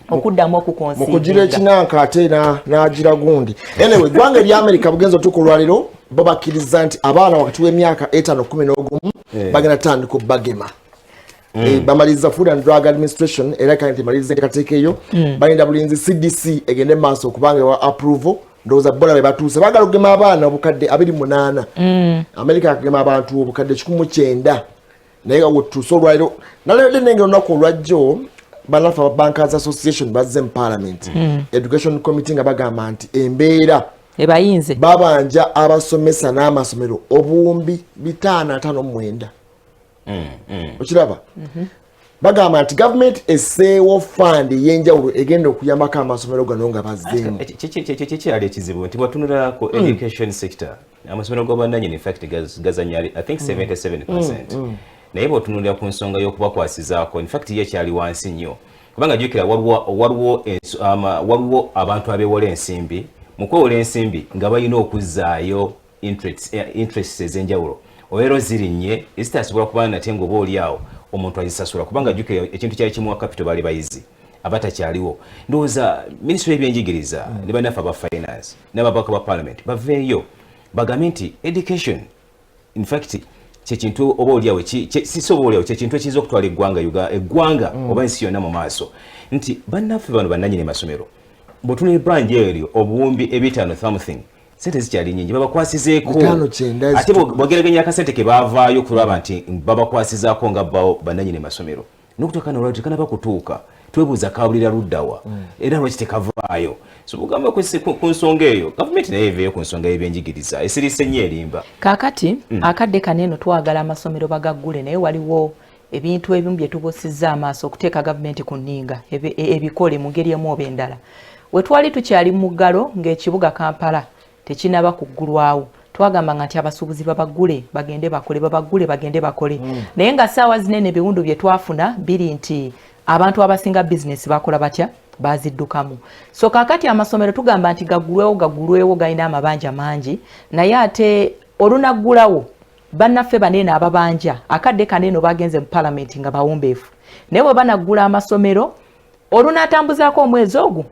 [SPEAKER 3] okuddamu okukonsiiga
[SPEAKER 2] mukugira ekinanka ate n'agira gundi anyway eggwanga erya America bugenzi otuuka olwaliro bo bakkiriza nti abaana wakati w'emyaka 5-11 bagenda tandika obbagema bamaliriza Food and Drug Administration era kandi maliriza enteekateeka eyo balinda bulinzi CDC egende maaso okubanga wa approval ndowooza bola be batuuse baagala okugema abaana obukadde 28 America akagema abantu obukadde 19 naye nga wetuuse olwaliro nalero nenge olunaku olwajjo banafa Bankers Association bazze mu Parliament Education Committee nga bagamba nti embeera
[SPEAKER 3] ebayinze
[SPEAKER 2] babanja abasomesa n'amasomero obuwumbi 559 okiraba bagamba nti government esseewo fund y'enjawulo egenda okuyambako amasomero gano nga bazzeemu
[SPEAKER 4] kyali ekizibu nti bwatunula ku education sector amasomero g'obwannannyini in fact gazanya I think 77%. Naye bw'otunuulira ku nsonga y'okubakwasizaako in fact ye kyali wansi nnyo kubanga jjukira waliwo abantu abeewola ensimbi mu kwewola ensimbi nga balina okuzzaayo interests ez'enjawulo oero zirinnye ezitasobola kuba nate ng'oba oliawo omuntu azisasula kubanga jjukira ekintu kyali kimuwa capital baali bayizi abatakyaliwo ndowooza minisitule y'ebyenjigiriza ne bannaffe aba finance n'ababaka ba parliament baveeyo bagambe nti education in fact kyekintu oba oliawo si oba oliawo kyekintu ekiyinza okutwala eggwanga oba ensi yonna mu maaso nti bannaffe bano bannannyini masomero bw'otuna ebbanja eryo obuwumbi 5 something sente zikyali nnyingi babakwasizeeko ate bwageraganya akasente ke baavaayo kulaba nti babakwasizaako nga bawo bannannyini masomero n'okutuuka n'olwatu tekanaba kutuuka twebuuza kaabulira luddawa era lwaki tekavaayo so bugamba ku nsonga eyo gavumenti naye eveeyo ku nsonga y'ebyenjigiriza esirise nnyo erimba
[SPEAKER 3] kaakati akadde kaneeno twagala amasomero bagaggule naye waliwo ebintu ebimu bye tubusizza amaaso okuteeka gavumenti ku nninga ebikole mu ngeri emu oba endala we twali tukyali mu muggalo ng'ekibuga Kampala tekinaba kuggulwawo twagamba nti abasuubuzi babagule bagende bakole naye nga ssaawa zinene ebiwundu bye twafuna biri nti abantu abasinga bizinesi bakola batya baziddukamu so kaakati amasomero tugamba nti gaggulwewo galina amabanja mangi naye ate olunaggulawo bannaffe baneeno ababanja akadde kaneeno bagenze mu palamenti nga bawumbeefu naye bwe banaggula amasomero olunaatambuzaako omwezi ogwo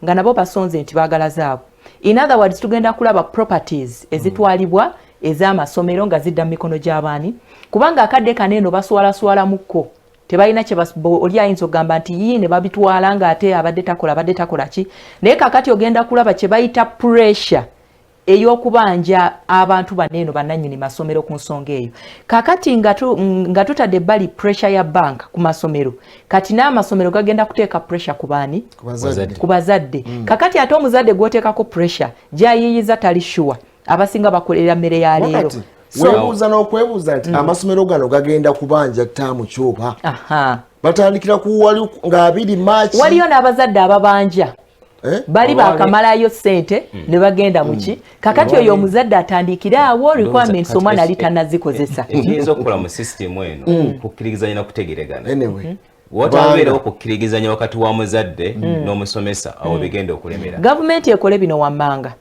[SPEAKER 3] nga nabo basonze nti baagala zaabo in other words tugenda kulaba properties ezitwalibwa ez'amasomero nga zidda mu mikono gy'abaani kubanga akadde kaneeno baswalaswalamukko tebalina kye oli ayinza okugamba nti yii ne babitwala nga ate abadde takola ki naye kakati ogenda kulaba kye bayita pressure ey'okubanja abantu baneeno bannannyini masomero ku nsonga eyo kakati nga tutadde ebbali pressure ya bank ku masomero kati n'amasomero gagenda kuteeka pressure ku baani ku bazadde kakati ate omuzadde gw'oteekako pressure gy'ayiyiza tali sure abasinga bakolera mmere ya leero
[SPEAKER 2] weebuuza n'okwebuuza nti amasomero gano gagenda kubanja ttaamu kyoba batandikira kuwali nga 2 March
[SPEAKER 3] waliyo n'abazadde ababanja bali bakamalayo ssente ne bagenda muki kakati oyo omuzadde atandikira awo requirements omwana ali tannazikozesa
[SPEAKER 4] ekiyinza okukola mu system eno kukkirizanya nakutegeregana watabeerawo kukkirizanya wakati wa muzadde n'omusomesa awo bigenda okulemera
[SPEAKER 3] gavumenti ekole bino wammanga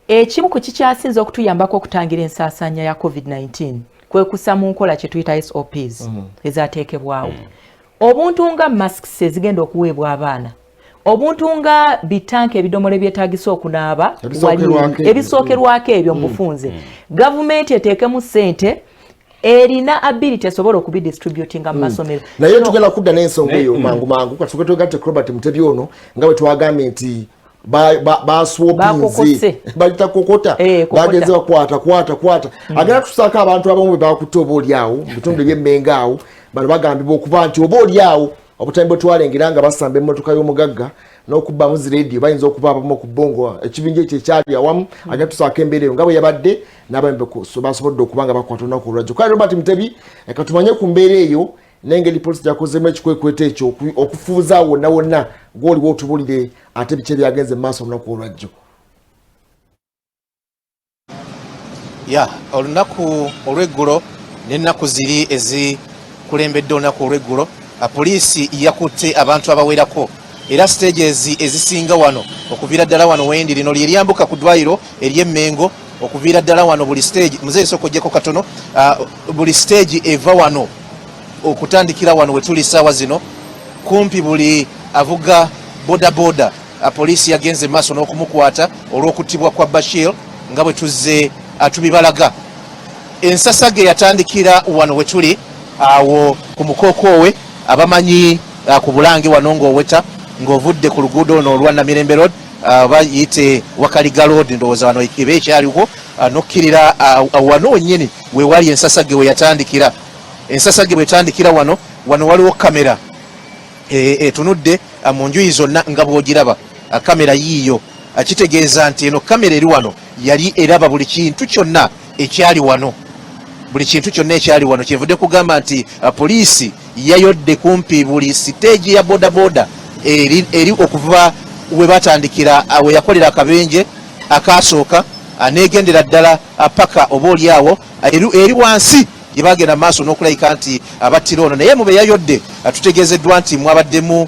[SPEAKER 3] ekimu ku kikyasinza okutuyambako okutangira ensaasaanya ya COVID-19 kwe kussa mu nkola kye tuyita SOPs ezaateekebwawo obuntu nga masks ezigenda okuweebwa abaana obuntu nga bitanka ebidomola ebyetaagisa okunaaba ebisookerwako ebyo mu bufunze gavumenti eteekemu ssente erina ability esobola okubidistributinga mu masomero
[SPEAKER 2] naye tugenda kudda n'ensonga eyo mangu katuke twegatte Robert Mutebi ono nga bwe twagambye nti baswopinze balita kokota bagenze bakwata agenda tusaako abantu abamu bwe bakutte oba oliawo mu bitundu eby'emmenga awo bano bagambibwa okuba nti oba oliawo obutami bwe twalengera nga basamba emmotoka y'omugagga n'okubbamu ziradio bayinza okuba abamu okubongo ekibinja ekyo ekyali awamu agenda tusaako embeera eyo nga bwe yabadde n'abami basobodde okuba nga bakwata olunaku olwajjo kale Robert Mutebi katumanye ku mbeera eyo n'engeri poliisi gyakozemu ekikwekweto ekyo okufuuza wonna gw'oliwo otubulire ate biki ebyagenze mu maaso olunaku olwajjo
[SPEAKER 5] olunaku olw'eggulo n'ennaku ziri ezikulembedde olunaku olw'eggulo poliisi yakutte abantu abawerako era stages ezisinga wano okuviira ddala wano wendi lino lyeyambuka ku ddwaliro ery'Emmengo okuviira ddala wano buli stage muzeeyi soko gyeko katono buli stage eva wano okutandikira wano wetuli ssaawa zino kumpi buli avuga bodaboda poliisi yagenze maaso n'okumukwata olw'okuttibwa kwa Bashir nga bwe tuzze tubibalaga ensasage yatandikira wano wetuli awo ku mukokoowe abamanyi ku Bulange wano ng'oweta ng'ovudde ku luguudo ono olwa Namirembe Road bayite Wakaliga Road ndowooza wano eba ekyaliwo nokkirira wano wennyini we wali ensasage we yatandikira ensasage bwe yatandikira wano waliwo kamera etunudde mu njuyi zonna nga bw'ogiraba kamera yiiyo kitegeeza nti eno kamera eri wano yali eraba buli kintu kyonna ekyali wano kyevudde kugamba nti poliisi yayodde kumpi buli siteegi ya bodaboda eri okuva we batandikira we yakolera akabenje akasooka negendera ddala paka oba oliawo eri wansi gyebagenda maaso n'okulayika nti abattira ono naye mube yayodde tutegeezeddwa nti mwabaddemu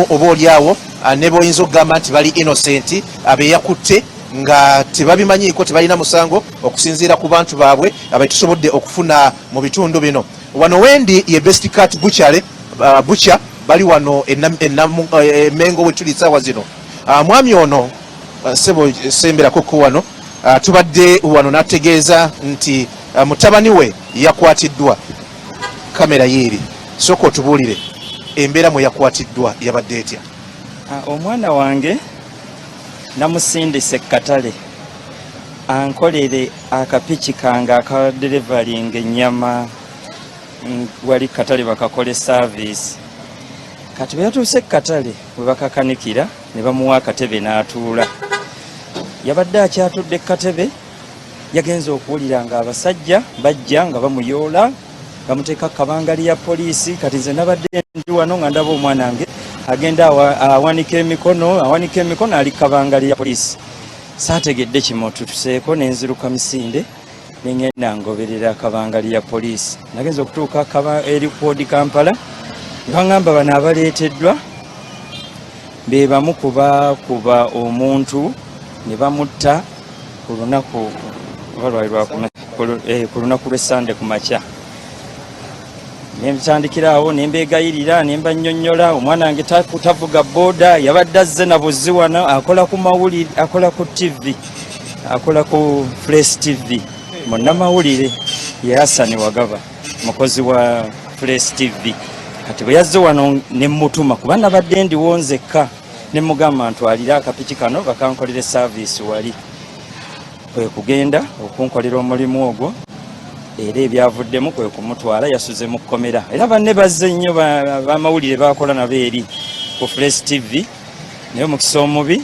[SPEAKER 5] oba oliawo ne boyinza okugamba nti bali innocent abeyakutte nga tebabimanyiiko tebalina musango okusinziira ku bantu baabwe abetusobodde okufuna mu bitundu bino. Wano wendi ye Best Cat Butcher bali wano Mengo wetuli saawa zino. Mwami ono sebo semberako ko wano tubadde wano nategeeza nti mutabani we yakwatiddwa. Kamera yeeri soko tubuulire embeera mwe yakwatiddwa yabadde etya?
[SPEAKER 7] Omwana wange namusindise katale ankolere akapiki kange aka delivering ennyama wali katale bakakole service. Kati bweyatuuse katale bwe bakakanikira ne bamuwa akatebe n'atuula. Yabadde akyatudde katebe yagenza okuwulira nga abasajja bajja nga bamuyoola bamuteeka kabangali ya poliisi. Kati nze nabadde ndi wano nga ndaba omwana wange agenda awanika emikono ali kabangali ya poliisi. Saategedde kimotutuseeko nenziruka misinde nengenda ngoberera kabangali ya poliisi. Nagenza okutuuka eri Podi Kampala bangamba bano abaleeteddwa be bamu kuba omuntu ne bamutta ku lunaku lw'Essande ku makya. Nembitandikira awo nembegayirira nembannyonnyola omwana wange tavuga boda yabadde azze na buzzi wano akola ku mawulire akola ku TV akola ku Fresh TV munnamawulire ye Hassan Wagaba mukozi wa Fresh TV. Kati bwe yazze wano nemutuma kuba nabadde ndiwo nzekka nemugamba ntwalira akapiki kano bakankolere service wali kwe kugenda okunkolera omulimu ogwo. Era ebyavuddemu kwe kumutwala yasuze mu kkomera. Era banne bazze nnyo bamawulire bakola nabo eri ku Fresh TV naye omukisa omubi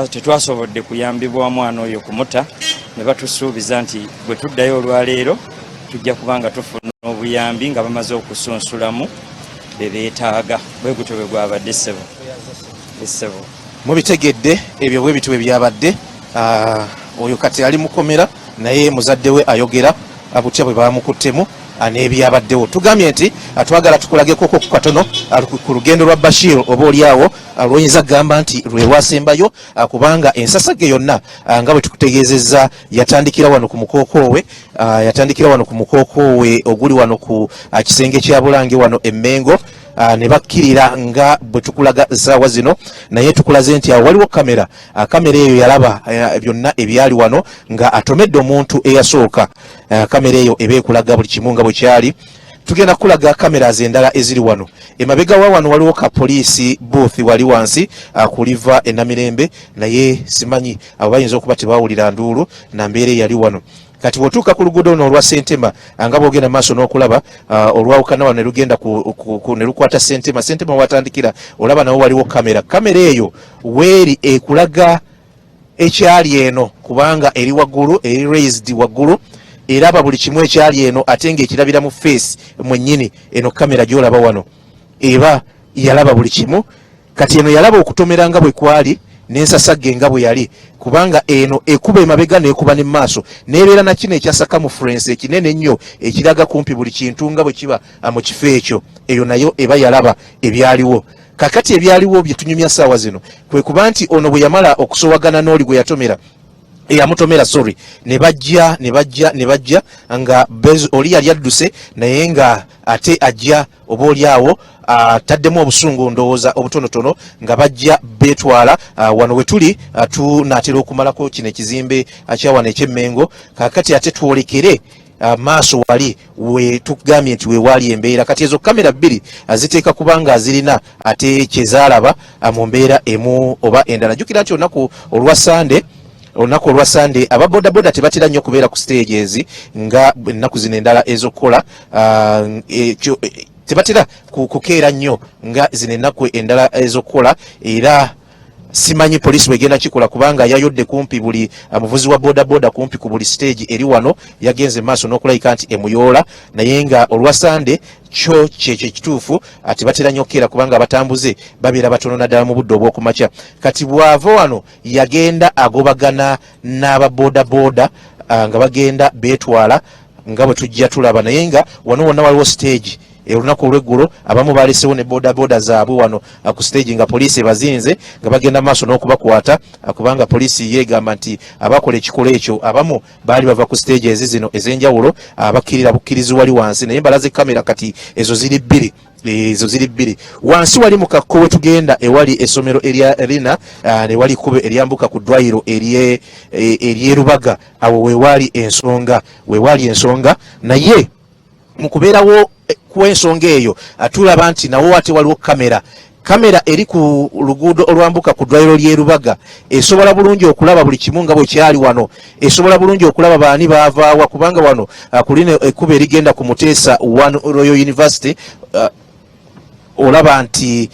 [SPEAKER 7] tetwasobodde kuyambibwa mwana oyo kumuta ne batusuubiza nti bwe tuddayo olwaleero tujja kubanga tufuna obuyambi nga bamaze okusunsulamu bebeetaaga. Bwe gutyo bwe gwabadde ssebo.
[SPEAKER 5] Mubitegedde ebyo bwe bitu byabadde oyo kati ali mukomera naye muzadde we ayogera abutya bwe bamukuttemu n'ebyabaddewo. Tugambye nti twagala tukulageko ku katono ku lugendo lwa Bashir oba oliawo lwoyinza kugamba nti lwewasembayo kubanga ensasage yonna nga bwe tukutegeezezza yatandikira wano ku mukokoowe oguli wano ku kisenge kya Bulange wano Emmengo ne bakkirira nga bwe tukulaga essaawa zino naye tukulaze nti awo waliwo kamera eyo yalaba byonna ebyali wano nga atomedde omuntu eyasooka. Kamera eyo eba ekulaga buli kimu nga bwe kyali. Tugenda kulaga kamera endala eziri wano emabega wa wano waliwo ka poliisi booth wali wansi kuliva enamirembe naye simanyi abo bayinza okuba tebawulira nduulu na mbeera yali wano. Kati bwotuuka ku luguudo ono olwa Sentema nga bwogenda maaso n'okulaba olwawukana wano ne lugenda ne lukwata Sentema watandikira olaba nawo waliwo kamera eyo weeri ekulaga ekyali eno kubanga eri waggulu eri raised waggulu eraba buli kimu ekyali eno ate ng'ekirabira mu face mwennyini. Eno kamera gy'olaba wano eba yalaba buli kimu. Kati eno yalaba okutomera nga bwe kwali n'ensasagge nga bwe yali kubanga eno ekuba emabega n'ekuba ne maaso n'ebeera na kino ekya circumference ekinene ennyo ekiraga kumpi buli kintu nga bwe kiba mu kifo ekyo. Eyo nayo eba yalaba ebyaliwo. Kakati ebyaliwo bye tunyumya ssaawa zino kwe kuba nti ono bwe yamala okusobagana n'oli gwe yatomera eyamutomera ne bajja nga oli yali adduse naye nga ate ajja oba oliawo taddemu obusungu ndowooza obutonotono nga bajja beetwala wano we tuli tunaatera okumalako kino ekizimbe kyawano eky'Emmengo. Kakati ate twolekere maaso wali we tugambye nti wewaali embeera. Kati ezo kamera bbiri ziteeka kubanga zirina ate kyezaalaba mu mbeera emu oba endala. Jjukira nti olunaku olwa Sande ababodaboda tebatera nnyo kubeera ku stage ezi nga ennaku zino endala ez'okukola tebatera kukeera nnyo nga zino ennaku endala ez'okukola. Era simanyi poliisi bwegenda kikola kubanga yayodde kumpi buli muvuzi wa bodaboda kumpi ku buli stage eri wano yagenze maaso n'okulayika nti emuyoola, naye nga olwa Sande kyo kyekyo ekituufu ati batera nnyo okkeera kubanga abatambuze babeera batono naddala mu budde obw'okumakya. Kati bw'ava wano yagenda agobagana n'ababodaboda nga bagenda beetwala nga bwe tujja tulaba, naye nga wano wonna waliwo stage olunaku olw'eggulo abamu balesewo ne bodaboda zaabwe wano ku stage nga poliisi ebazinze nga bagenda maaso n'okubakwata kubanga poliisi yeegamba nti abakola ekikola ekyo abamu baali bava ku stage zino ez'enjawulo abakkirira bukkirizi wali wansi, naye mbalaze kamera kati ezo ziri bbiri wansi wali mu kakko we tugenda ewali essomero erya Rina ne wali kkubo eryambuka ku ddwaliro ery'Erubaga. Awo weewali ensonga naye mu kubeerawo kw'ensonga eyo tulaba nti nawo ate waliwo kamera eri ku luguudo olwambuka ku ddwaliro ly'Erubaga esobola bulungi okulaba buli kimu nga bwe kyali wano, esobola bulungi okulaba baani baavaawa kubanga wano kulina ekkubo erigenda ku Muteesa Royal University. Olaba nti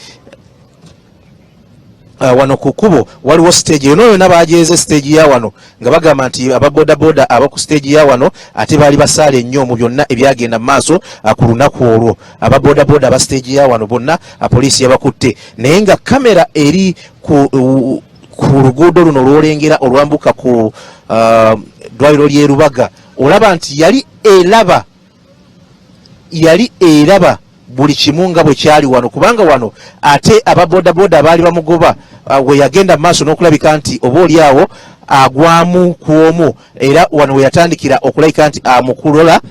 [SPEAKER 5] wano ku kkubo waliwo stage eyo yonna bajeeze stage ya wano nga bagamba nti ababodaboda abaku stage ya wano ate baali basaale nnyo mu byonna ebyagenda mu maaso ku lunaku olwo. Ababodaboda aba stage ya wano bonna poliisi yabakutte, naye nga kamera eri ku luguudo luno olwolengera olwambuka ku ddwaliro ly'Erubaga olaba nti yali eraba buli kimu nga bwe kyali wano kubanga wano ate ababodaboda baali bamugoba we yagenda maaso n'okulabika nti oba oli awo agwamu ku omu, era wano we yatandikira okulayika nti amukulola,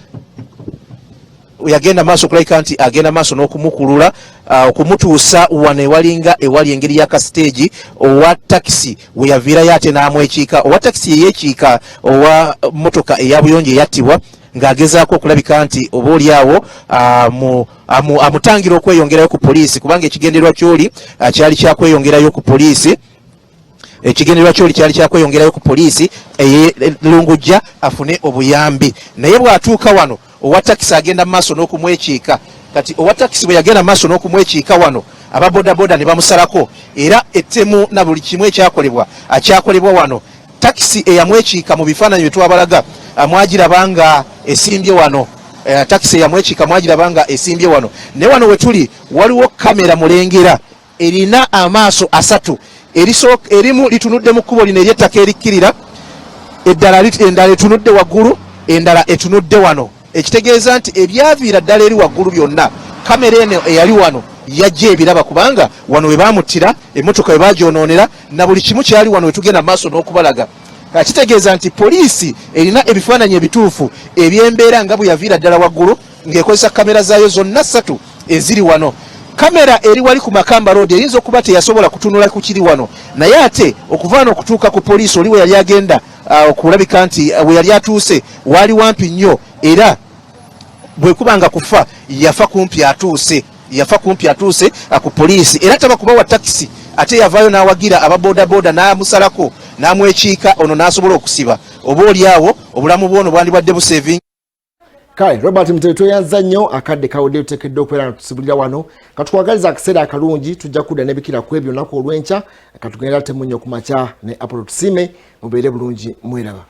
[SPEAKER 5] yagenda maaso okulayika nti agenda maaso n'okumukulula okumutuusa wano ewali engeri y'akasiteegi owa takisi we yaviirayo ate n'amwekiika. Owa takisi yeyeekiika owa motoka eya buyonjo eyattibwa ng'agezaako okulabika nti oba oli awo amutangira okweyongerayo ku poliisi kubanga ekigendererwa kyoli kyali kyakweyongerayo ku poliisi. Lungujja afune obuyambi, naye bw'atuuka wano owa takisi agenda mu maaso n'okumwekiika. Kati owa takisi bwe yagenda maaso n'okumwekiika wano ababodaboda ne bamusalako, era ettemu na buli kimu ekyakolebwa wano. Takisi eyamwekiika mu bifaananyi bye twabalaga mwagiraba nga esimbye wano, takisi eyamwekiika mwagiraba nga esimbye wano. Ne wano we tuli waliwo kamera mulengera erina amaaso asatu, erimu litunudde mu kkubo lino ery'ettaka erikkirira, endala etunudde waggulu, endala etunudde wano, ekitegeeza nti ebyaviira ddala eri waggulu byonna kamera eno eyali wano yajja ebiraba kubanga wano we baamuttira, emmotoka we bagyonoonera na buli kimu kyali wano we tugenda maaso n'okubalaga. Kitegeeza nti poliisi erina ebifaananyi ebituufu eby'embeera nga bwe yaviira ddala waggulu ng'ekozesa kamera zaayo zonna ssatu eziri wano. Kamera eri wali ku Makamba Road eyinza okuba teyasobola kutunula ku kiri wano, naye ate okuva wano okutuuka ku poliisi oli we yali agenda okulabika nti we yali atuuse waali wampi nnyo, era bwe kubanga kufa yafa kumpi atuuse ku poliisi, era taba kuba wa takisi ate yavaayo n'awagira ababodaboda n'amusalako n'amwekiika ono n'asobola okusiba. Oba oli awo obulamu bwono bwandibadde busevingi.
[SPEAKER 2] Kale Robert Mutale tweyanza nnyo akadde kawudde tuteekeddwa okubeera nga tusibulira wano katukwagaliza akaseera akalungi tujja kudda n'ebikira ku ebyo lunaku olw'enkya katugenda ate munnyo ku makya ne Apollo Tusime mubeere bulungi mweraba.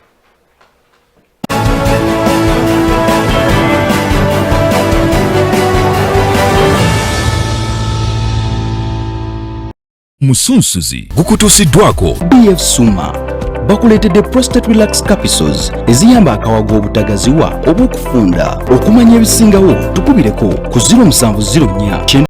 [SPEAKER 1] Musunsuzi gukutuusiddwako BF Suma bakuleetedde prostate relax capsules eziyamba akawago obutagaziwa obw'okufunda. Okumanya ebisingawo tukubireko ku 0704